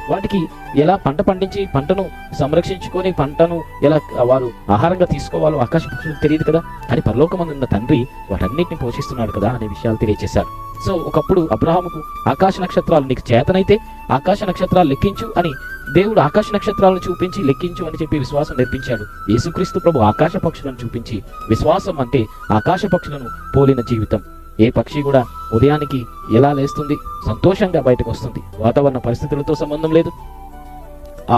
వాటికి ఎలా పంట పండించి పంటను సంరక్షించుకొని పంటను ఎలా వారు ఆహారంగా తీసుకోవాలో ఆకాశ పక్షులకు తెలియదు కదా. కానీ పరలోకమందు ఉన్న తండ్రి వాటన్నిటిని పోషిస్తున్నాడు కదా అనే విషయాలు తెలియజేశారు. సో ఒకప్పుడు అబ్రహాముకు ఆకాశ నక్షత్రాలు నీకు చేతనైతే ఆకాశ నక్షత్రాలు లెక్కించు అని దేవుడు ఆకాశ నక్షత్రాలను చూపించి లెక్కించు అని చెప్పి విశ్వాసం నేర్పించాడు. యేసుక్రీస్తు ప్రభు ఆకాశ పక్షులను చూపించి విశ్వాసం అంటే ఆకాశ పక్షులను పోలిన జీవితం. ఏ పక్షి కూడా ఉదయానికి ఎలా లేస్తుంది, సంతోషంగా బయటకు వస్తుంది. వాతావరణ పరిస్థితులతో సంబంధం లేదు.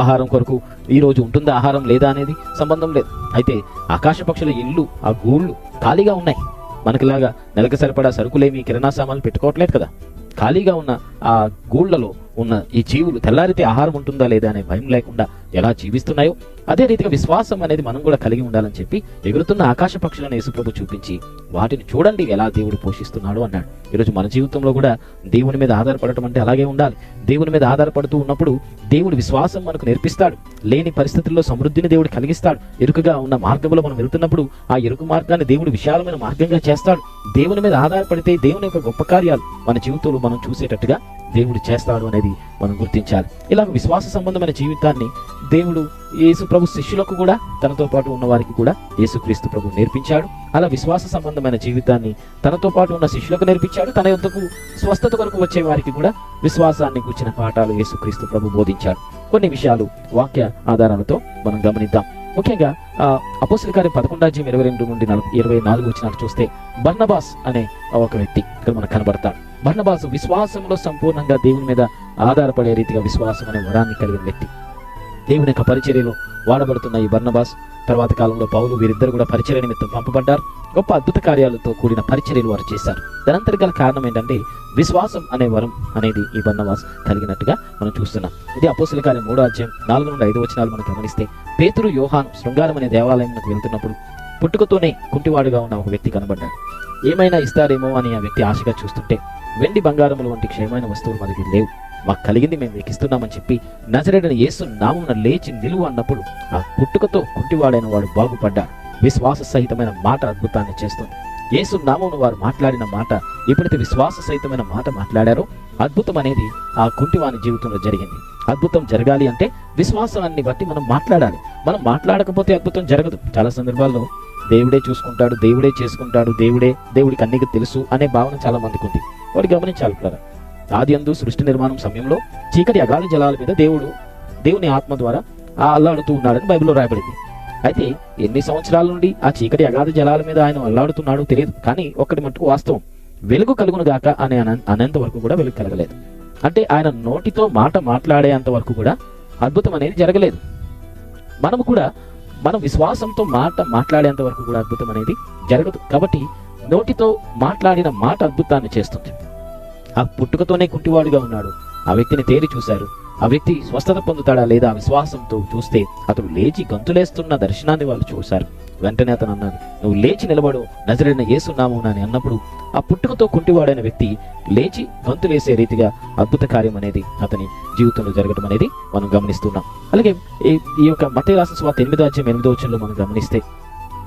ఆహారం కొరకు ఈ రోజు ఉంటుందా ఆహారం లేదా అనేది సంబంధం లేదు. అయితే ఆకాశ పక్షుల ఇల్లు ఆ గూళ్ళు ఖాళీగా ఉన్నాయి. మనకిలాగా నెలకు సరిపడా సరుకులేమి కిరాణా సామాన్లు పెట్టుకోవట్లేదు కదా. ఖాళీగా ఉన్న ఆ గూళ్ళలో ఉన్న ఈ జీవులు తెల్లారితే ఆహారం ఉంటుందా లేదా అనే భయం లేకుండా ఎలా జీవిస్తున్నాయో అదే రీతిగా విశ్వాసం అనేది మనం కూడా కలిగి ఉండాలని చెప్పి ఎగురుతున్న ఆకాశ పక్షులను యేసుప్రభు చూపించి వాటిని చూడండి ఎలా దేవుడు పోషిస్తున్నాడు అన్నాడు. ఈరోజు మన జీవితంలో కూడా దేవుని మీద ఆధారపడటం అంటే అలాగే ఉండాలి. దేవుని మీద ఆధారపడుతూ ఉన్నప్పుడు దేవుడు విశ్వాసం మనకు నేర్పిస్తాడు. లేని పరిస్థితుల్లో సమృద్ధిని దేవుడు కలిగిస్తాడు. ఇరుకుగా ఉన్న మార్గంలో మనం వెళ్తున్నప్పుడు ఆ ఇరుకు మార్గాన్ని దేవుడు విశాలమైన మార్గంగా చేస్తాడు. దేవుని మీద ఆధారపడితే దేవుని యొక్క గొప్ప కార్యాలు మన జీవితంలో మనం చూసేటట్టుగా దేవుడు చేస్తాడు అనేది మనం గుర్తించాలి. ఇలా విశ్వాస సంబంధమైన జీవితాన్ని దేవుడు యేసు ప్రభు శిష్యులకు కూడా తనతో పాటు ఉన్న వారికి కూడా యేసుక్రీస్తు ప్రభు నేర్పించాడు. అలా విశ్వాస సంబంధమైన జీవితాన్ని తనతో పాటు ఉన్న శిష్యులకు నేర్పించాడు. తన యొద్దకు స్వస్థత కొరకు వచ్చే వారికి కూడా విశ్వాసాన్ని కూర్చిన పాఠాలు యేసుక్రీస్తు ప్రభు బోధించాడు. కొన్ని విషయాలు వాక్య ఆధారాలతో మనం గమనిద్దాం. ముఖ్యంగా అపోస్తలుల కార్యం 11:22 నుండి 24 వచనాలు చూస్తే బర్నబాస్ అనే ఒక వ్యక్తి ఇక్కడ మనకు కనబడతాడు. బర్నబాస్ విశ్వాసంలో సంపూర్ణంగా దేవుని మీద ఆధారపడే రీతిగా విశ్వాసం అనే వరాన్ని కలిగిన వ్యక్తి. దేవుని యొక్క పరిచర్యలో వాడబడుతున్న ఈ బర్నబాస్ తర్వాత కాలంలో పౌలు వీరిద్దరు కూడా పరిచర్య నిమిత్తం పంపబడ్డారు. గొప్ప అద్భుత కార్యాలతో కూడిన పరిచర్యలు వారు చేశారు. దానంతటి గల కారణం ఏంటంటే విశ్వాసం అనే వరం అనేది ఈ బర్నబాస్ కలిగినట్టుగా మనం చూస్తున్నాం. ఇది అపోస్తలుల కార్యం 3:4 నుండి 5 వచనాలు మనం గమనిస్తే పేతురు యోహాను శృంగారం అనే దేవాలయంలోకి వెళ్తున్నప్పుడు పుట్టుకతోనే కుంటివాడుగా ఉన్న ఒక వ్యక్తి కనబడ్డాడు. ఏమైనా ఇస్తారేమో అని ఆ వ్యక్తి ఆశగా చూస్తుంటే వెండి బంగారముల వంటి క్షేమైన వస్తువులు మనకి లేవు, మాకు కలిగింది మేము మీకు ఇస్తున్నామని చెప్పి నజరేయుడైన యేసు నామమున లేచి నిలువు అన్నప్పుడు ఆ పుట్టుకతో కుంటివాడైన వాడు బాగుపడ్డాడు. విశ్వాస సహితమైన మాట అద్భుతాన్ని చేస్తుంది. యేసు నామమున వారు మాట్లాడిన మాట ఎప్పుడైతే విశ్వాస సహితమైన మాట మాట్లాడారో అద్భుతం అనేది ఆ కుంటివాని జీవితంలో జరిగింది. అద్భుతం జరగాలి అంటే విశ్వాసాన్ని బట్టి మనం మాట్లాడాలి. మనం మాట్లాడకపోతే అద్భుతం జరగదు. చాలా సందర్భాల్లో దేవుడే చూసుకుంటాడు, దేవుడే చేసుకుంటాడు, దేవుడికి అన్నీ తెలుసు అనే భావన చాలా మందికి ఉంది. వాడు గమనించాలి కదా, ఆదియందు సృష్టి నిర్మాణం సమయంలో చీకటి అగాధ జలాల మీద దేవుని ఆత్మ ద్వారా అల్లాడుతూ ఉన్నాడని బైబిల్లో రాయబడింది. అయితే ఎన్ని సంవత్సరాల నుండి ఆ చీకటి అగాధ జలాల మీద ఆయన అల్లాడుతున్నాడో తెలియదు. కానీ ఒక్కటి మట్టుకు వాస్తవం, వెలుగు కలుగును గాక అనే అనేంత వరకు కూడా వెలుగు కలగలేదు. అంటే ఆయన నోటితో మాట మాట్లాడేంత వరకు కూడా అద్భుతం అనేది జరగలేదు. మనము కూడా మనం విశ్వాసంతో మాట మాట్లాడేంత వరకు కూడా అద్భుతం అనేది జరగదు. కాబట్టి నోటితో మాట్లాడిన మాట అద్భుతాన్ని చేస్తుంది. ఆ పుట్టుకతోనే కుంటివాడుగా ఉన్నాడు, ఆ వ్యక్తిని తేరి చూశారు. ఆ వ్యక్తి స్వస్థత పొందుతాడా లేదా విశ్వాసంతో చూస్తే అతడు లేచి గంతులేస్తున్న దర్శనాన్ని వాళ్ళు చూశారు. వెంటనే అతను అన్నాడు, నువ్వు లేచి నిలబడు, నజరేయుడైన యేసు నామమున అని అన్నప్పుడు ఆ పుట్టుకతో కుంటివాడైన వ్యక్తి లేచి గంతులేసే రీతిగా అద్భుత కార్యం అనేది అతని జీవితంలో జరగడం అనేది మనం గమనిస్తున్నాం. అలాగే ఈ యొక్క మత్తయి రాసిన సువార్త 8వ వచనంలో మనం గమనిస్తే,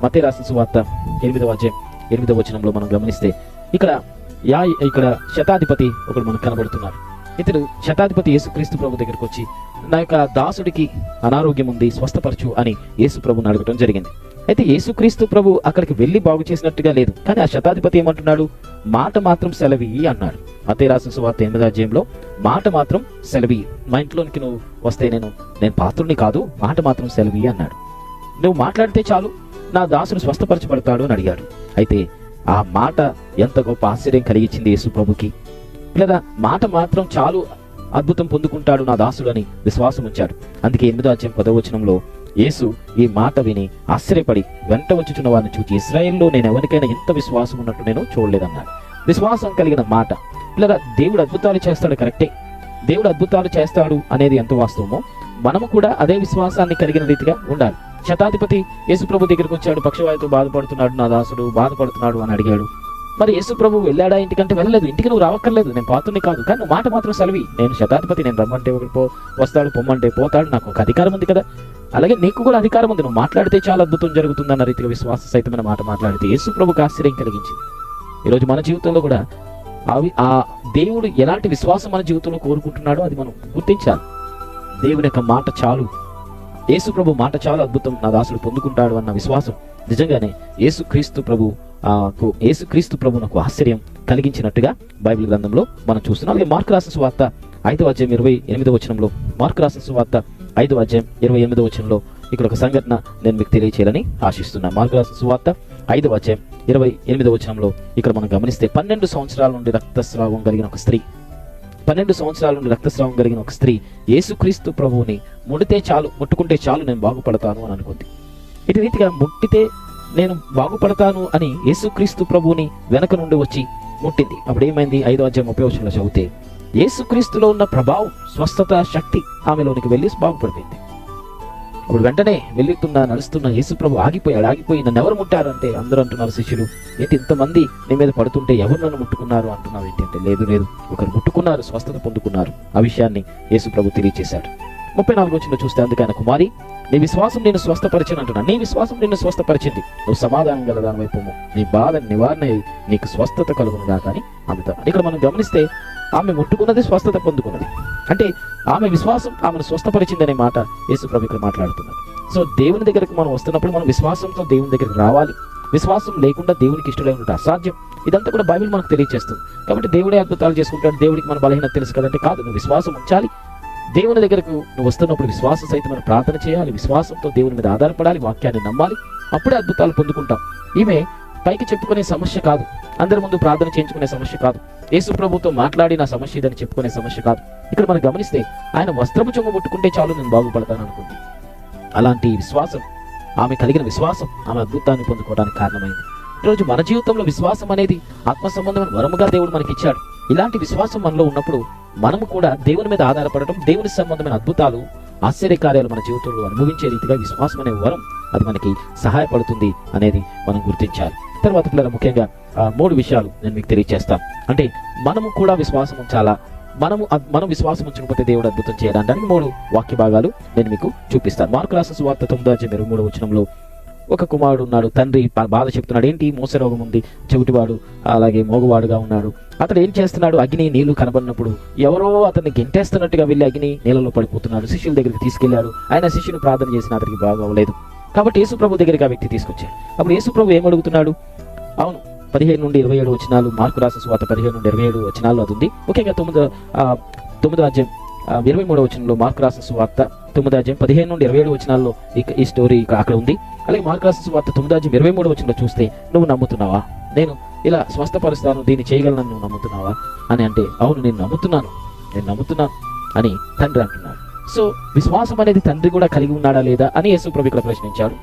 మత్తయి రాసిన సువార్త 8వ వచనంలో మనం గమనిస్తే ఇక్కడ శతాధిపతి ఒకడు మనకు కనబడుతున్నారు. ఇతడు శతాధిపతి యేసుక్రీస్తు ప్రభు దగ్గరకు వచ్చి, నా యొక్క దాసుడికి అనారోగ్యం ఉంది, స్వస్థపరచు అని యేసు ప్రభుని అడగటం జరిగింది. అయితే యేసుక్రీస్తు ప్రభు అక్కడికి వెళ్ళి బాగు చేసినట్టుగా లేదు. కానీ ఆ శతాధిపతి ఏమంటున్నాడు, మాట మాత్రం సెలవి అన్నాడు. మత్తయి రాసిన సువార్త 8వ మాట మాత్రం సెలవి, మా ఇంట్లోనికి నువ్వు వస్తే నేను పాత్రుని కాదు, మాట మాత్రం సెలవి అన్నాడు. నువ్వు మాట్లాడితే చాలు, నా దాసుడు స్వస్థపరచబడతాడు అని అడిగాడు. అయితే ఆ మాట ఎంత గొప్ప ఆశ్చర్యం కలిగించింది యేసు ప్రభుకి. లేదా మాట మాత్రం చాలు, అద్భుతం పొందుకుంటాడు నా దాసుడు అని విశ్వాసం ఉంచాడు. అందుకే 8వ వచనంలో యేసు ఈ మాట విని ఆశ్చర్యపడి వెంట వచ్చుచున్న వారిని చూచి, ఇశ్రాయేల్లో నేను ఎవరికైనా ఎంత విశ్వాసం ఉన్నట్టు నేను చూడలేదన్నాడు. విశ్వాసం కలిగిన మాట. లేదా దేవుడు అద్భుతాలు చేస్తాడు, కరెక్టే. దేవుడు అద్భుతాలు చేస్తాడు అనేది ఎంత వాస్తవమో మనము కూడా అదే విశ్వాసాన్ని కలిగిన రీతిగా ఉండాలి. శతాధిపతి యేసు ప్రభు దగ్గరికి వచ్చాడు, పక్షవాయుతో బాధపడుతున్నాడు నా దాసుడు, బాధపడుతున్నాడు అని అడిగాడు. మరి యేసు ప్రభు వెళ్ళాడా ఇంటికంటే వెళ్ళలేదు. ఇంటికి నువ్వు రావక్కర్లేదు, నేను పాత్రుని కాదు, కానీ నువ్వు మాట మాత్రం సెలవి, నేను శతాధిపతి, నేను రమ్మంటే ఒకటి వస్తాడు, పొమ్మంటే పోతాడు, నాకు ఒక అధికారం ఉంది కదా, అలాగే నీకు కూడా అధికారం ఉంది, నువ్వు మాట్లాడితే చాలా అద్భుతం జరుగుతుంది అన్న రీతిగా విశ్వాస సహితమైన మాట మాట్లాడితే యేసు ప్రభుకు ఆశ్చర్యం కలిగించింది. ఈరోజు మన జీవితంలో కూడా ఆ దేవుడు ఎలాంటి విశ్వాసం మన జీవితంలో కోరుకుంటున్నాడో అది మనం గుర్తించాలి. దేవుని యొక్క మాట చాలు, యేసు ప్రభు మాట చాలా అద్భుతం నా దాసుడు పొందుకుంటాడు అన్న విశ్వాసం నిజంగానే యేసుక్రీస్తు ప్రభు నాకు ఆశ్చర్యం కలిగించినట్టుగా బైబిల్ గ్రంథంలో మనం చూస్తున్నాం. అలాగే మార్కు రాసిన సువార్త 5:28 వచనంలో, మార్కు రాసిన సువార్త 5:28 వచనంలో ఇక్కడ ఒక సంఘటన నేను మీకు తెలియచేయాలని ఆశిస్తున్నాను. మార్కు రాసిన సువార్త 5:28 వచనంలో ఇక్కడ మనం గమనిస్తే 12 సంవత్సరాల నుండి రక్తస్రావం కలిగిన ఒక స్త్రీ, 12 సంవత్సరాల నుండి రక్తస్రావం కలిగిన ఒక స్త్రీ యేసుక్రీస్తు ప్రభువుని ముట్టుకుంటే చాలు నేను బాగుపడతాను అని అనుకుంది. ఇటు రీతిగా ముట్టితే నేను బాగుపడతాను అని యేసుక్రీస్తు ప్రభువుని వెనక నుండి వచ్చి ముట్టింది. అప్పుడు ఏమైంది? 5వ అధ్యాయం 30వ వచనంలో చదివితే యేసుక్రీస్తులో ఉన్న ప్రభావం, స్వస్థత, శక్తి ఆమెలోనికి వెళ్ళి బాగుపడిపోయింది. అప్పుడు వెంటనే నడుస్తున్న యేసుప్రభు ఆగిపోయి నన్ను ఎవరు ముట్టారు అంటే అందరూ అంటున్నారు, శిష్యులు, ఏంటి ఇంతమంది నీ మీద పడుతుంటే ఎవరు నన్ను ముట్టుకున్నారు అంటున్నావు ఏంటి అంటే, లేదు ఒకరు ముట్టుకున్నారు, స్వస్థత పొందుకున్నారు. ఆ విషయాన్ని యేసుప్రభు తెలియజేశాడు. 34 వచనంలో చూస్తే, అందుకైన కుమారి, నీ విశ్వాసం నిన్ను స్వస్థపరిచింది అంటున్నా. నీ విశ్వాసం నిన్ను స్వస్థపరిచింది, నువ్వు సమాధానం గల దాని వైపు నీ బాధ నివారణ నీకు స్వస్థత కలుగునుగా. కానీ ఆమెతో ఇక్కడ మనం గమనిస్తే ఆమె ముట్టుకున్నది, స్వస్థత పొందుకున్నది. అంటే ఆమె విశ్వాసం ఆమెను స్వస్థపరిచిందనే మాట యేసుప్రభు ఇక్కడ మాట్లాడుతున్నారు. సో దేవుని దగ్గరకు మనం వస్తున్నప్పుడు మనం విశ్వాసంతో దేవుని దగ్గరికి రావాలి. విశ్వాసం లేకుండా దేవునికి ఇష్టమై ఉండటం అసాధ్యం. ఇదంతా కూడా బైబిల్ మనకు తెలియజేస్తుంది. కాబట్టి దేవుడే అద్భుతాలు చేసుకుంటాడు, దేవుడికి మన బలహీనత తెలుసు కదంటే, కాదు, నువ్వు విశ్వాసం ఉంచాలి. దేవుని దగ్గరకు నువ్వు వస్తున్నప్పుడు విశ్వాసం సహితమైన ప్రార్థన చేయాలి, విశ్వాసంతో దేవుని మీద ఆధారపడాలి, వాక్యాన్ని నమ్మాలి. అప్పుడే అద్భుతాలు పొందుకుంటాం. ఈమె పైకి చెప్పుకునే సమస్య కాదు, అందరి ముందు ప్రార్థన చేయించుకునే సమస్య కాదు, యేసు ప్రభుతో మాట్లాడి నా సమస్య ఇదని చెప్పుకునే సమస్య కాదు. ఇక్కడ మనం గమనిస్తే ఆయన వస్త్రము చెంగు ముట్టుకుంటే చాలు నేను బాగుపడతాను అనుకుంది. అలాంటి విశ్వాసం, ఆమె కలిగిన విశ్వాసం ఆమె అద్భుతాన్ని పొందుకోవడానికి కారణమైంది. ఈరోజు మన జీవితంలో విశ్వాసం అనేది ఆత్మ సంబంధమైన వరముగా దేవుడు మనకి ఇచ్చాడు. ఇలాంటి విశ్వాసం మనలో ఉన్నప్పుడు మనము కూడా దేవుని మీద ఆధారపడటం, దేవుని సంబంధమైన అద్భుతాలు, ఆశ్చర్యకార్యాలు మన జీవితంలో అనుభవించే రీతిగా విశ్వాసం అనే వరం అది మనకి సహాయపడుతుంది అనేది మనం గుర్తించాలి. తర్వాత పిల్లలు ముఖ్యంగా 3 విషయాలు నేను మీకు తెలియజేస్తాను. అంటే మనము కూడా విశ్వాసం ఉంచాలా, మనం విశ్వాసం ఉంచకపోతే దేవుడు అద్భుతం చేయడానికి 3 వాక్య భాగాలు నేను మీకు చూపిస్తాను. మార్కు రాసిన సువార్త 9:23 వచనంలో ఒక కుమారుడు ఉన్నాడు. తండ్రి బాధ చెప్తున్నాడు. ఏంటి? మోసరోగం ఉంది, చెవిటివాడు, అలాగే మోగవాడుగా ఉన్నాడు. అతడు ఏం చేస్తున్నాడు? అగ్ని నీళ్లు కనబడినప్పుడు ఎవరో అతన్ని గెంటేస్తున్నట్టుగా వెళ్ళి అగ్ని నీళ్ళలో పడిపోతున్నాడు. శిష్యుల దగ్గరికి తీసుకెళ్లారు. ఆయన శిష్యుని ప్రార్థన చేసిన అతనికి బాగా అవ్వలేదు. కాబట్టి యేసుప్రభు దగ్గరికి ఆ వ్యక్తి తీసుకొచ్చాడు. అప్పుడు యేసుప్రభు ఏమడుగుతున్నాడు? అవును, 15 నుండి 27 వచనాలు, మార్కు రాసిన సువార్త 15 నుండి 27 వచనాల్లో అది ఉంది. ముఖ్యంగా 9వ అధ్యాయం 23వ వచనంలో, మార్కు రాసిన సువార్త 9వ అధ్యాయం 15 నుండి 27 వచనాల్లో ఈ స్టోరీ అక్కడ ఉంది. అలాగే మార్కు రాసిన సువార్త 9వ అధ్యాయం 23వ వచనంలో చూస్తే, నువ్వు నమ్ముతున్నావా? నేను ఇలా స్వస్థపరుస్తాను, దీన్ని చేయగలను, నువ్వు నమ్ముతున్నావా అని అంటే, అవును నేను నమ్ముతున్నాను అని తండ్రి అంటున్నాడు. సో విశ్వాసం అనేది తండ్రి కూడా కలిగి ఉన్నాడా లేదా అని యేసుప్రభు ఇక్కడ ప్రశ్నించాడు.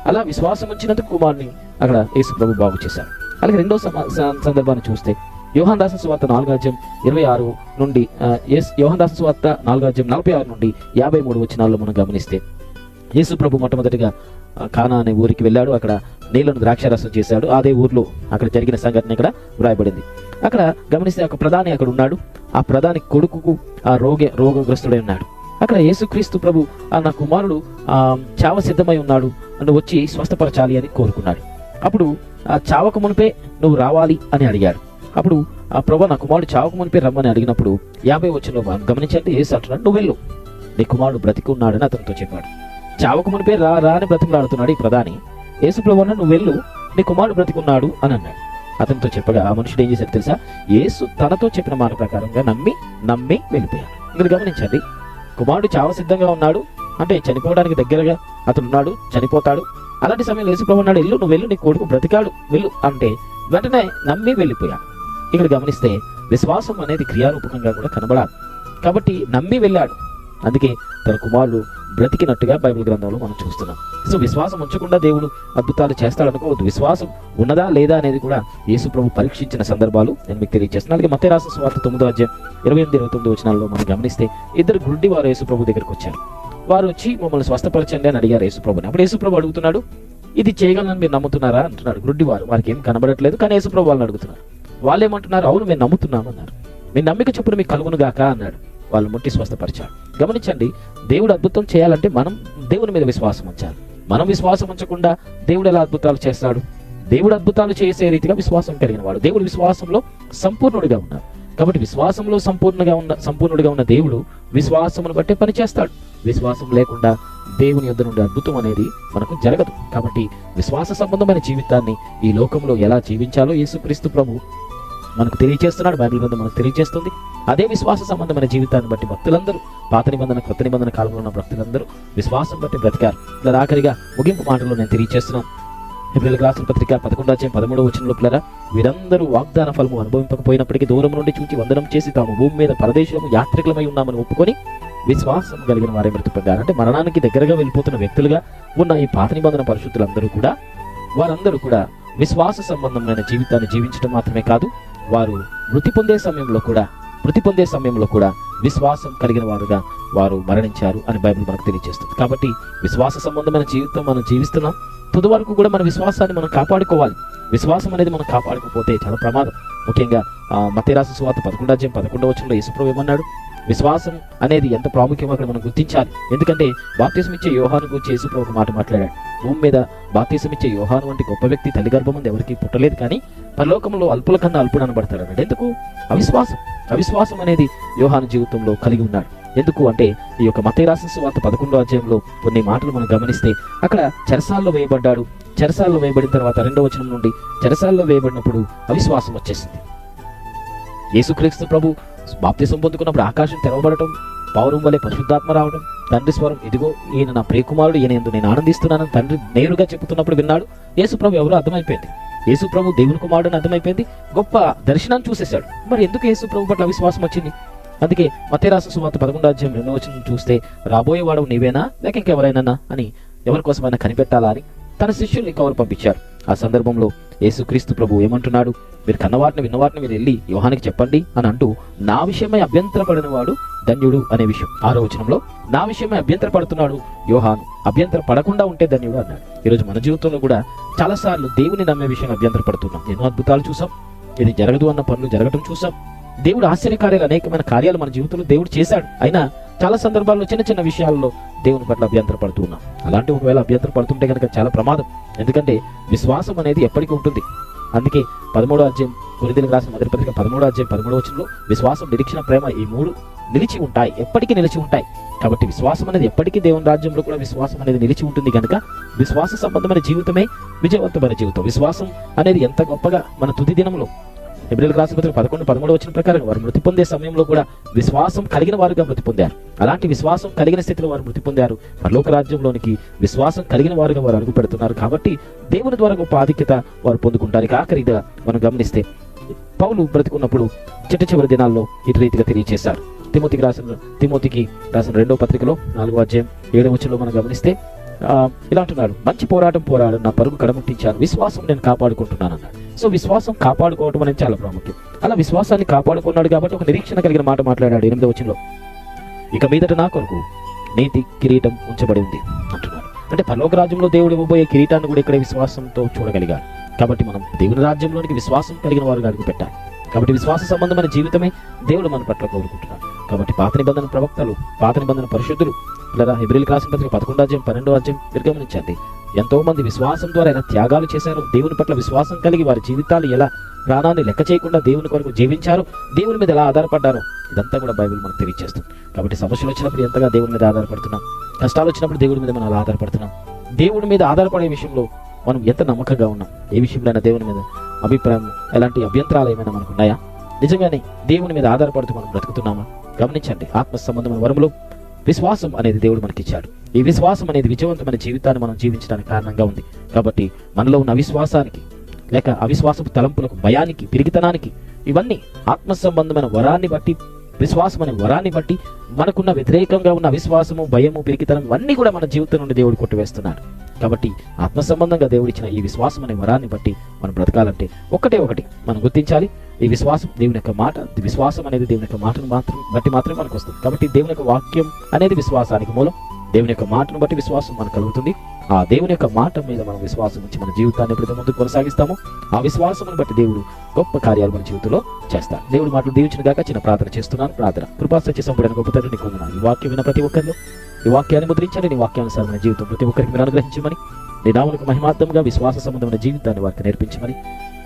అలా విశ్వాసం ఉంచినందుకు కుమారుని అక్కడ యేసుప్రభు బాగు చేశాడు. అలాగే రెండో సందర్భాన్ని చూస్తే, యోహాను రాసిన సువార్త 4వ అధ్యాయం 26 నుండి యోహాను రాసిన సువార్త 4వ అధ్యాయం 46 నుండి 53 వచనాల్లో మనం గమనిస్తే, యేసుప్రభు మొట్టమొదటిగా కానా అనే ఊరికి వెళ్ళాడు. అక్కడ నీళ్లను ద్రాక్షారసం చేశాడు. అదే ఊర్లో అక్కడ జరిగిన సంఘటన ఇక్కడ వ్రాయబడింది. అక్కడ గమనిస్తే ఒక ప్రధాని అక్కడ ఉన్నాడు. ఆ ప్రధాని కొడుకుకు ఆ రోగగ్రస్తుడై ఉన్నాడు. అక్కడ యేసుక్రీస్తు ప్రభు నా కుమారుడు చావ సిద్ధమై ఉన్నాడు, నువ్వు వచ్చి స్వస్థపరచాలి అని కోరుకున్నాడు. అప్పుడు ఆ చావక మునిపే నువ్వు రావాలి అని అడిగాడు. అప్పుడు ఆ ప్రభు నా కుమారుడు చావక మునిపే రమ్మని అడిగినప్పుడు 50 వచనంలో గమనించండి, యేసు అంటున్నాడు, నువ్వు వెళ్ళు, నీ కుమారుడు బ్రతికి ఉన్నాడని అతనితో చెప్పాడు. చావక మునిపే రా అని బ్రతిమలాడుతున్నాడు ఈ ప్రధాని. యేసు ప్రభు అన్నాడు, నువ్వు వెళ్ళు, నీ కుమారుడు బ్రతికున్నాడు అని అన్నాడు. అతనితో చెప్పగా ఆ మనుషుడు ఏం చేశాడు తెలుసా? యేసు తనతో చెప్పిన మాట ప్రకారంగా నమ్మి వెళ్ళిపోయాడు. మీరు గమనించండి, కుమారుడు చావ సిద్ధంగా ఉన్నాడు అంటే చనిపోవడానికి దగ్గరగా అతను ఉన్నాడు, చనిపోతాడు. అలాంటి సమయంలో యేసు ప్రభు అన్నాడు, నువ్వు వెళ్ళు, నీ కొడుకు బ్రతికాడు, వెళ్ళు అంటే వెంటనే నమ్మి వెళ్ళిపోయాడు. ఇక్కడ గమనిస్తే విశ్వాసం అనేది క్రియారూపకంగా కూడా కనబడాలి. కాబట్టి నమ్మి వెళ్ళాడు, అందుకే తన కుమారుడు బ్రతికినట్టుగా బైబిల్ గ్రంథంలో మనం చూస్తున్నాం. సో విశ్వాసం ఉంచకుండా దేవుడు అద్భుతాలు చేస్తాడనుకోవద్దు. విశ్వాసం ఉన్నదా లేదా అనేది కూడా యేసు ప్రభు పరీక్షించిన సందర్భాలు నేను మీకు తెలియజేస్తున్నాను. అలాగే మత్తయి రాసిన సువార్త 9వ అధ్యాయం 28-29 వచనాల్లో మనం గమనిస్తే, 2 గుడ్డి వారు యేసు ప్రభు దగ్గరికి వచ్చారు. వారు వచ్చి మమ్మల్ని స్వస్థపరచండి అని అడిగారు యేసు ప్రభుని. అప్పుడు యేసు ప్రభు అడుగుతున్నాడు, ఇది చేయగలని మీరు నమ్ముతున్నారా అంటున్నాడు. గుడ్డి వారు, వారికి ఏం కనబడట్లేదు, కానీ యేసు ప్రభు వాళ్ళని అడుగుతున్నారు. వాళ్ళు ఏమంటున్నారు? అవును మేము నమ్ముతున్నాం అన్నారు. మీ నమ్మిక చొప్పున మీకు కలుగును గాక అన్నాడు. వాళ్ళు ముట్టి స్వస్థపరిచాడు. గమనించండి, దేవుడు అద్భుతం చేయాలంటే మనం దేవుని మీద విశ్వాసం ఉంచాలి. మనం విశ్వాసం ఉంచకుండా దేవుడు ఎలా అద్భుతాలు చేస్తాడు? దేవుడు అద్భుతాలు చేసే రీతిగా విశ్వాసం కలిగిన వాడు. దేవుడు విశ్వాసంలో సంపూర్ణుడిగా ఉన్నాడు. కాబట్టి విశ్వాసంలో సంపూర్ణుడిగా ఉన్న దేవుడు విశ్వాసమును బట్టే పని చేస్తాడు. విశ్వాసం లేకుండా దేవుని యొద్ద నుండి అద్భుతం అనేది మనకు జరగదు. కాబట్టి విశ్వాస సంబంధమైన జీవితాన్ని ఈ లోకంలో ఎలా జీవించాలో యేసుక్రీస్తు ప్రభు మనకు తెలియజేస్తున్నాడు. బైబిల్ గ్రంథం మనకు తెలియజేస్తుంది. అదే విశ్వాస సంబంధమైన జీవితాన్ని బట్టి భక్తులందరూ, పాత నిబంధన కొత్త నిబంధన కాలంలో ఉన్న భక్తులందరూ విశ్వాసం బట్టి బ్రతికారు. ఇలా ఆఖరిగా ముగింపు మాటలో నేను తెలియజేస్తున్నాను. హెబ్రీయులకు రాసిన పత్రిక 11వ అధ్యాయం 13వ వచనంలో, పిల్లరా, వీరందరూ వాగ్దాన ఫలము అనుభవింపకపోయినప్పటికీ దూరం నుండి చూచి వందనం చేసి తాము భూమి మీద పరదేశము యాత్రికులమై ఉన్నామని ఒప్పుకొని విశ్వాసం కలిగిన వారే మృతిపడ్డారు. అంటే మరణానికి దగ్గరగా వెళ్ళిపోతున్న వ్యక్తులుగా ఉన్న ఈ పాత నిబంధన పరిశుద్ధులందరూ కూడా, వారందరూ కూడా విశ్వాస సంబంధమైన జీవితాన్ని జీవించడం మాత్రమే కాదు, వారు మృతి పొందే సమయంలో కూడా మృతి పొందే సమయంలో కూడా విశ్వాసం కలిగిన వారుగా వారు మరణించారు అని బైబిల్ మనకు తెలియజేస్తుంది. కాబట్టి విశ్వాస సంబంధమైన జీవితం మనం జీవిస్తున్నాం. తుది వరకు కూడా మన విశ్వాసాన్ని మనం కాపాడుకోవాలి. విశ్వాసం అనేది మనం కాపాడుకోకపోతే చాలా ప్రమాదం. ముఖ్యంగా మత్తయి రాసిన సువార్త 11:11 యేసుప్రభువు ఏమన్నాడు? విశ్వాసం అనేది ఎంత ప్రాముఖ్యమో అక్కడ మనం గుర్తించాలి. ఎందుకంటే బాప్తిసం ఇచ్చే యోహాను గురించి యేసుప్రభువు ఒక మాట మాట్లాడాడు. భూమి మీద బాప్తిసం ఇచ్చే యోహాను వంటి గొప్ప వ్యక్తి తల్లి గర్భం ముందు ఎవరికి పుట్టలేదు, కానీ పరలోకంలో అల్పుల కన్నా అల్పుడు అనబడతాడు అన్నాడు. ఎందుకు? అవిశ్వాసం అనేది యోహాను జీవితంలో కలిగి ఉన్నాడు. ఎందుకు అంటే ఈ యొక్క మత్తయి రాసిన సువార్త 11వ కొన్ని మాటలు మనం గమనిస్తే అక్కడ చెరసాల్లో వేయబడ్డాడు. చెరసాల్లో వేయబడిన తర్వాత 2వ వచనం నుండి చెరసాల్లో వేయబడినప్పుడు అవిశ్వాసం వచ్చేసింది. యేసుక్రీస్తు ప్రభు బాప్తిసం పొందుకున్నప్పుడు ఆకాశం తెరవబడటం, పౌరం వలె పరిశుద్ధాత్మ రావడం, తండ్రి స్వరం, ఇదిగో ఈయన నా ప్రియకుమారుడు, ఈయన యందు నేను ఆనందిస్తున్నానని తండ్రి నేరుగా చెబుతున్నప్పుడు విన్నాడు. యేసుప్రభు ఎవరో అర్థమైపోయింది. యేసుప్రభు దేవుని కుమారుడు అని అర్థమైపోయింది. గొప్ప దర్శనాన్ని చూసేశాడు. మరి ఎందుకు యేసుప్రభు పట్ల అవిశ్వాసం వచ్చింది? అందుకే మత్తయి రాసిన సువార్త 11:2 చూస్తే, రాబోయేవాడు నీవేనా లేక ఇంకెవరైనా అని ఎవరి కోసమైనా కనిపెట్టాలా అని తన శిష్యుల్ని కవర్ పంపించారు. ఆ సందర్భంలో యేసుక్రీస్తు ప్రభు ఏమంటున్నాడు? మీరు కన్నవాటిని విన్నవాటిని మీరు వెళ్ళి యోహానికి చెప్పండి అని అంటూ, నా విషయమై అభ్యంతరపడిన వాడు ధన్యుడు అనే విషయం 6వ వచనంలో నా విషయమై అభ్యంతరపడుతున్నాడు యోహాను, అభ్యంతర పడకుండా ఉంటే ధన్యుడు అన్నాడు. ఈరోజు మన జీవితంలో కూడా చాలాసార్లు దేవుని నమ్మే విషయంలో అభ్యంతరపడుతున్నాం. ఎన్నో అద్భుతాలు చూసాం, ఇది జరగదు అన్న పనులు జరగడం చూసాం. దేవుడు ఆశ్చర్యకార్యాలు, అనేకమైన కార్యాలు మన జీవితంలో దేవుడు చేశాడు. అయినా చాలా సందర్భాల్లో చిన్న చిన్న విషయాల్లో దేవుని పట్ల అభ్యంతర పడుతున్నాం. అలాంటి ఒకవేళ అభ్యంతర పడుతుంటే కనుక చాలా ప్రమాదం. ఎందుకంటే విశ్వాసం అనేది ఎప్పటికీ ఉంటుంది. అందుకే 13వ కొరింథీయులకు రాసిన మొదటి పత్రిక 13:13 విశ్వాసం, నిరీక్షణ, ప్రేమ, ఈ 3 నిలిచి ఉంటాయి, ఎప్పటికీ నిలిచి ఉంటాయి. కాబట్టి విశ్వాసం అనేది ఎప్పటికీ దేవుని రాజ్యంలో కూడా విశ్వాసం అనేది నిలిచి ఉంటుంది. కనుక విశ్వాస సంబంధమైన జీవితమే విజయవంతమైన జీవితం. విశ్వాసం అనేది ఎంత గొప్పగా మన తుది దినంలో హెబ్రీయులకు రాసిన పత్రిక 11:13 ప్రకారం వారు మృతి పొందే సమయంలో కూడా విశ్వాసం కలిగిన వారుగా మృతి పొందారు. అలాంటి విశ్వాసం కలిగిన స్థితిలో వారు మృతి పొందారు. పరలోక రాజ్యంలోనికి విశ్వాసం కలిగిన వారుగా వారు అడుగు పెడుతున్నారు. కాబట్టి దేవుని ద్వారా గొప్ప ఆధిక్యత వారు పొందుకుంటారు. ఆఖరిగా మనం గమనిస్తే పౌలు బ్రతికున్నప్పుడు చిట్ట చివరి దినాల్లో ఇటు రీతిగా తెలియజేశారు. తిమోతికి రాసిన 2వ పత్రికలో 4:7 మనం గమనిస్తే ఇలా అంటున్నాడు, మంచి పోరాటం పోరాడు, నా పరుగు కడముట్టించాను, విశ్వాసం నేను కాపాడుకుంటున్నాను అన్నాడు. సో విశ్వాసం కాపాడుకోవడం అనేది చాలా ప్రాముఖ్యం. అలా విశ్వాసాన్ని కాపాడుకున్నాడు కాబట్టి ఒక నిరీక్షణ కలిగిన మాట మాట్లాడాడు 8వ వచనంలో, ఇక మీదట నా కొరకు నీతి కిరీటం ఉంచబడి ఉంది అంటున్నాడు. అంటే పరలోక రాజ్యంలో దేవుడు ఇవ్వబోయే కిరీటాన్ని కూడా ఇక్కడ విశ్వాసంతో చూడగలిగాడు. కాబట్టి మనం దేవుని రాజ్యంలోనికి విశ్వాసం కలిగిన వారుగా అడుగు పెట్టాలి. కాబట్టి విశ్వాస సంబంధమైన జీవితమే దేవుడు మన పట్ల కోరుకుంటున్నాడు. కాబట్టి పాత నిబంధన ప్రవక్తలు, పాత నిబంధన పరిశుద్ధులు, లేదా హెబ్రీయులకు రాసిన పత్రిక 11:12 మీరు గమనించండి. ఎంతో మంది విశ్వాసం ద్వారా ఎలా త్యాగాలు చేశారు, దేవుని పట్ల విశ్వాసం కలిగి వారి జీవితాలు ఎలా ప్రాణాన్ని లెక్క చేయకుండా దేవుని కొరకు జీవించారు, దేవుని మీద ఎలా ఆధారపడ్డారో ఇదంతా కూడా బైబిల్ మనకు తెలియజేస్తుంది. కాబట్టి సమస్యలు వచ్చినప్పుడు ఎంతగా దేవుని మీద ఆధారపడుతున్నాం, కష్టాలు వచ్చినప్పుడు దేవుడి మీద మనం అలా ఆధారపడుతున్నాం. దేవుడి మీద ఆధారపడే విషయంలో మనం ఎంత నమ్మకంగా ఉన్నాం, ఏ విషయంలో దేవుని మీద అభిప్రాయం, ఎలాంటి అభ్యంతరాలు ఏమైనా మనకు ఉన్నాయా, నిజంగానే దేవుని మీద ఆధారపడుతూ మనం బ్రతుకుతున్నామా? గమనించండి, ఆత్మ సంబంధమైన వరములో విశ్వాసం అనేది దేవుడు మనకిచ్చాడు. ఈ విశ్వాసం అనేది విజయవంతమైన జీవితాన్ని మనం జీవించడానికి కారణంగా ఉంది. కాబట్టి మనలో ఉన్న అవిశ్వాసానికి లేక అవిశ్వాసపు తలంపులకు, భయానికి, పిరిగితనానికి, ఇవన్నీ ఆత్మ సంబంధమైన వరాన్ని బట్టి, విశ్వాసం అనే వరాన్ని బట్టి మనకున్న వ్యతిరేకంగా ఉన్న అవిశ్వాసము, భయము, పిరికితనం ఇవన్నీ కూడా మన జీవితం నుండి దేవుడు కొట్టివేస్తున్నాడు. కాబట్టి ఆత్మ సంబంధంగా దేవుడిచ్చిన ఈ విశ్వాసం అనే వరాన్ని బట్టి మనం బ్రతకాలంటే ఒకటి మనం గుర్తించాలి, ఈ విశ్వాసం దేవుని యొక్క మాట, విశ్వాసం అనేది దేవుని యొక్క మాటను బట్టి మాత్రమే మనకు వస్తుంది. కాబట్టి దేవుని యొక్క వాక్యం అనేది విశ్వాసానికి మూలం. దేవుని యొక్క మాటను బట్టి విశ్వాసం మనకు కలుగుతుంది. ఆ దేవుని యొక్క మాట మీద మనం విశ్వాసం ఉంచి మన జీవితాన్ని ఎప్పుడైతే ముందుకు కొనసాగిస్తామో ఆ విశ్వాసమును బట్టి దేవుడు గొప్ప కార్యాలు మన జీవితంలో చేస్తాడు. దేవుడు మాటలు దీవించిన గాక చిన్న ప్రార్థన చేస్తున్నాను. ప్రార్థన. కృపా సత్య సంపూర్ణ గొప్ప తండ్రి నీకు వందనాలు. ఈ వాక్యం విన్న ప్రతి ఒక్కరిలో ఈ వాక్యాన్ని ముద్రించండి. నీ వాక్యానుసారమైన జీవితం ప్రతి ఒక్కరికి మీరు అనుగ్రహించమని, నీ నామమునకు మహిమార్థంగా విశ్వాస సంబంధమైన జీవితాన్ని వారికి నేర్పించమని,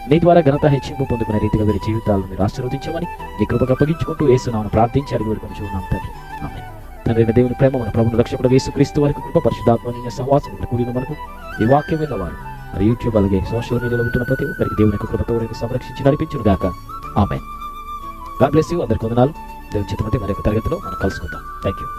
నీ ద్వారా ఘనత హెచ్చింపు పొందుకునే రీతిగా వీరి జీవితాలను మీరు ఆశీర్వదించమని నీ కృపకు అప్పగించుకుంటూ యేసునామమున ప్రార్థించి అడిగి వేడుకొనుచున్నాం తండ్రి. ఆమేన్. తండ్రి అయిన దేవుని ప్రేమ, మన ప్రభువును రక్షకుడు యేసుక్రీస్తు వారికి కృప, పరిశుద్ధాత్మ సహవాసం కూడిన మనకు ఈ వాక్యం విన్నవారు మరి యూట్యూబ్ అలాగే సోషల్ మీడియాలో ఉంటున్న ప్రతి ఒక్కరికి దేవుని యొక్క కృపతో సంరక్షించి నడిపించును గాక. ఆమేన్. God bless you. అందరికీ వందనాలు. దేవుని చిత్తమైతే మరి ఒక తరగతిలో మనం కలుసుకుందాం. Thank you.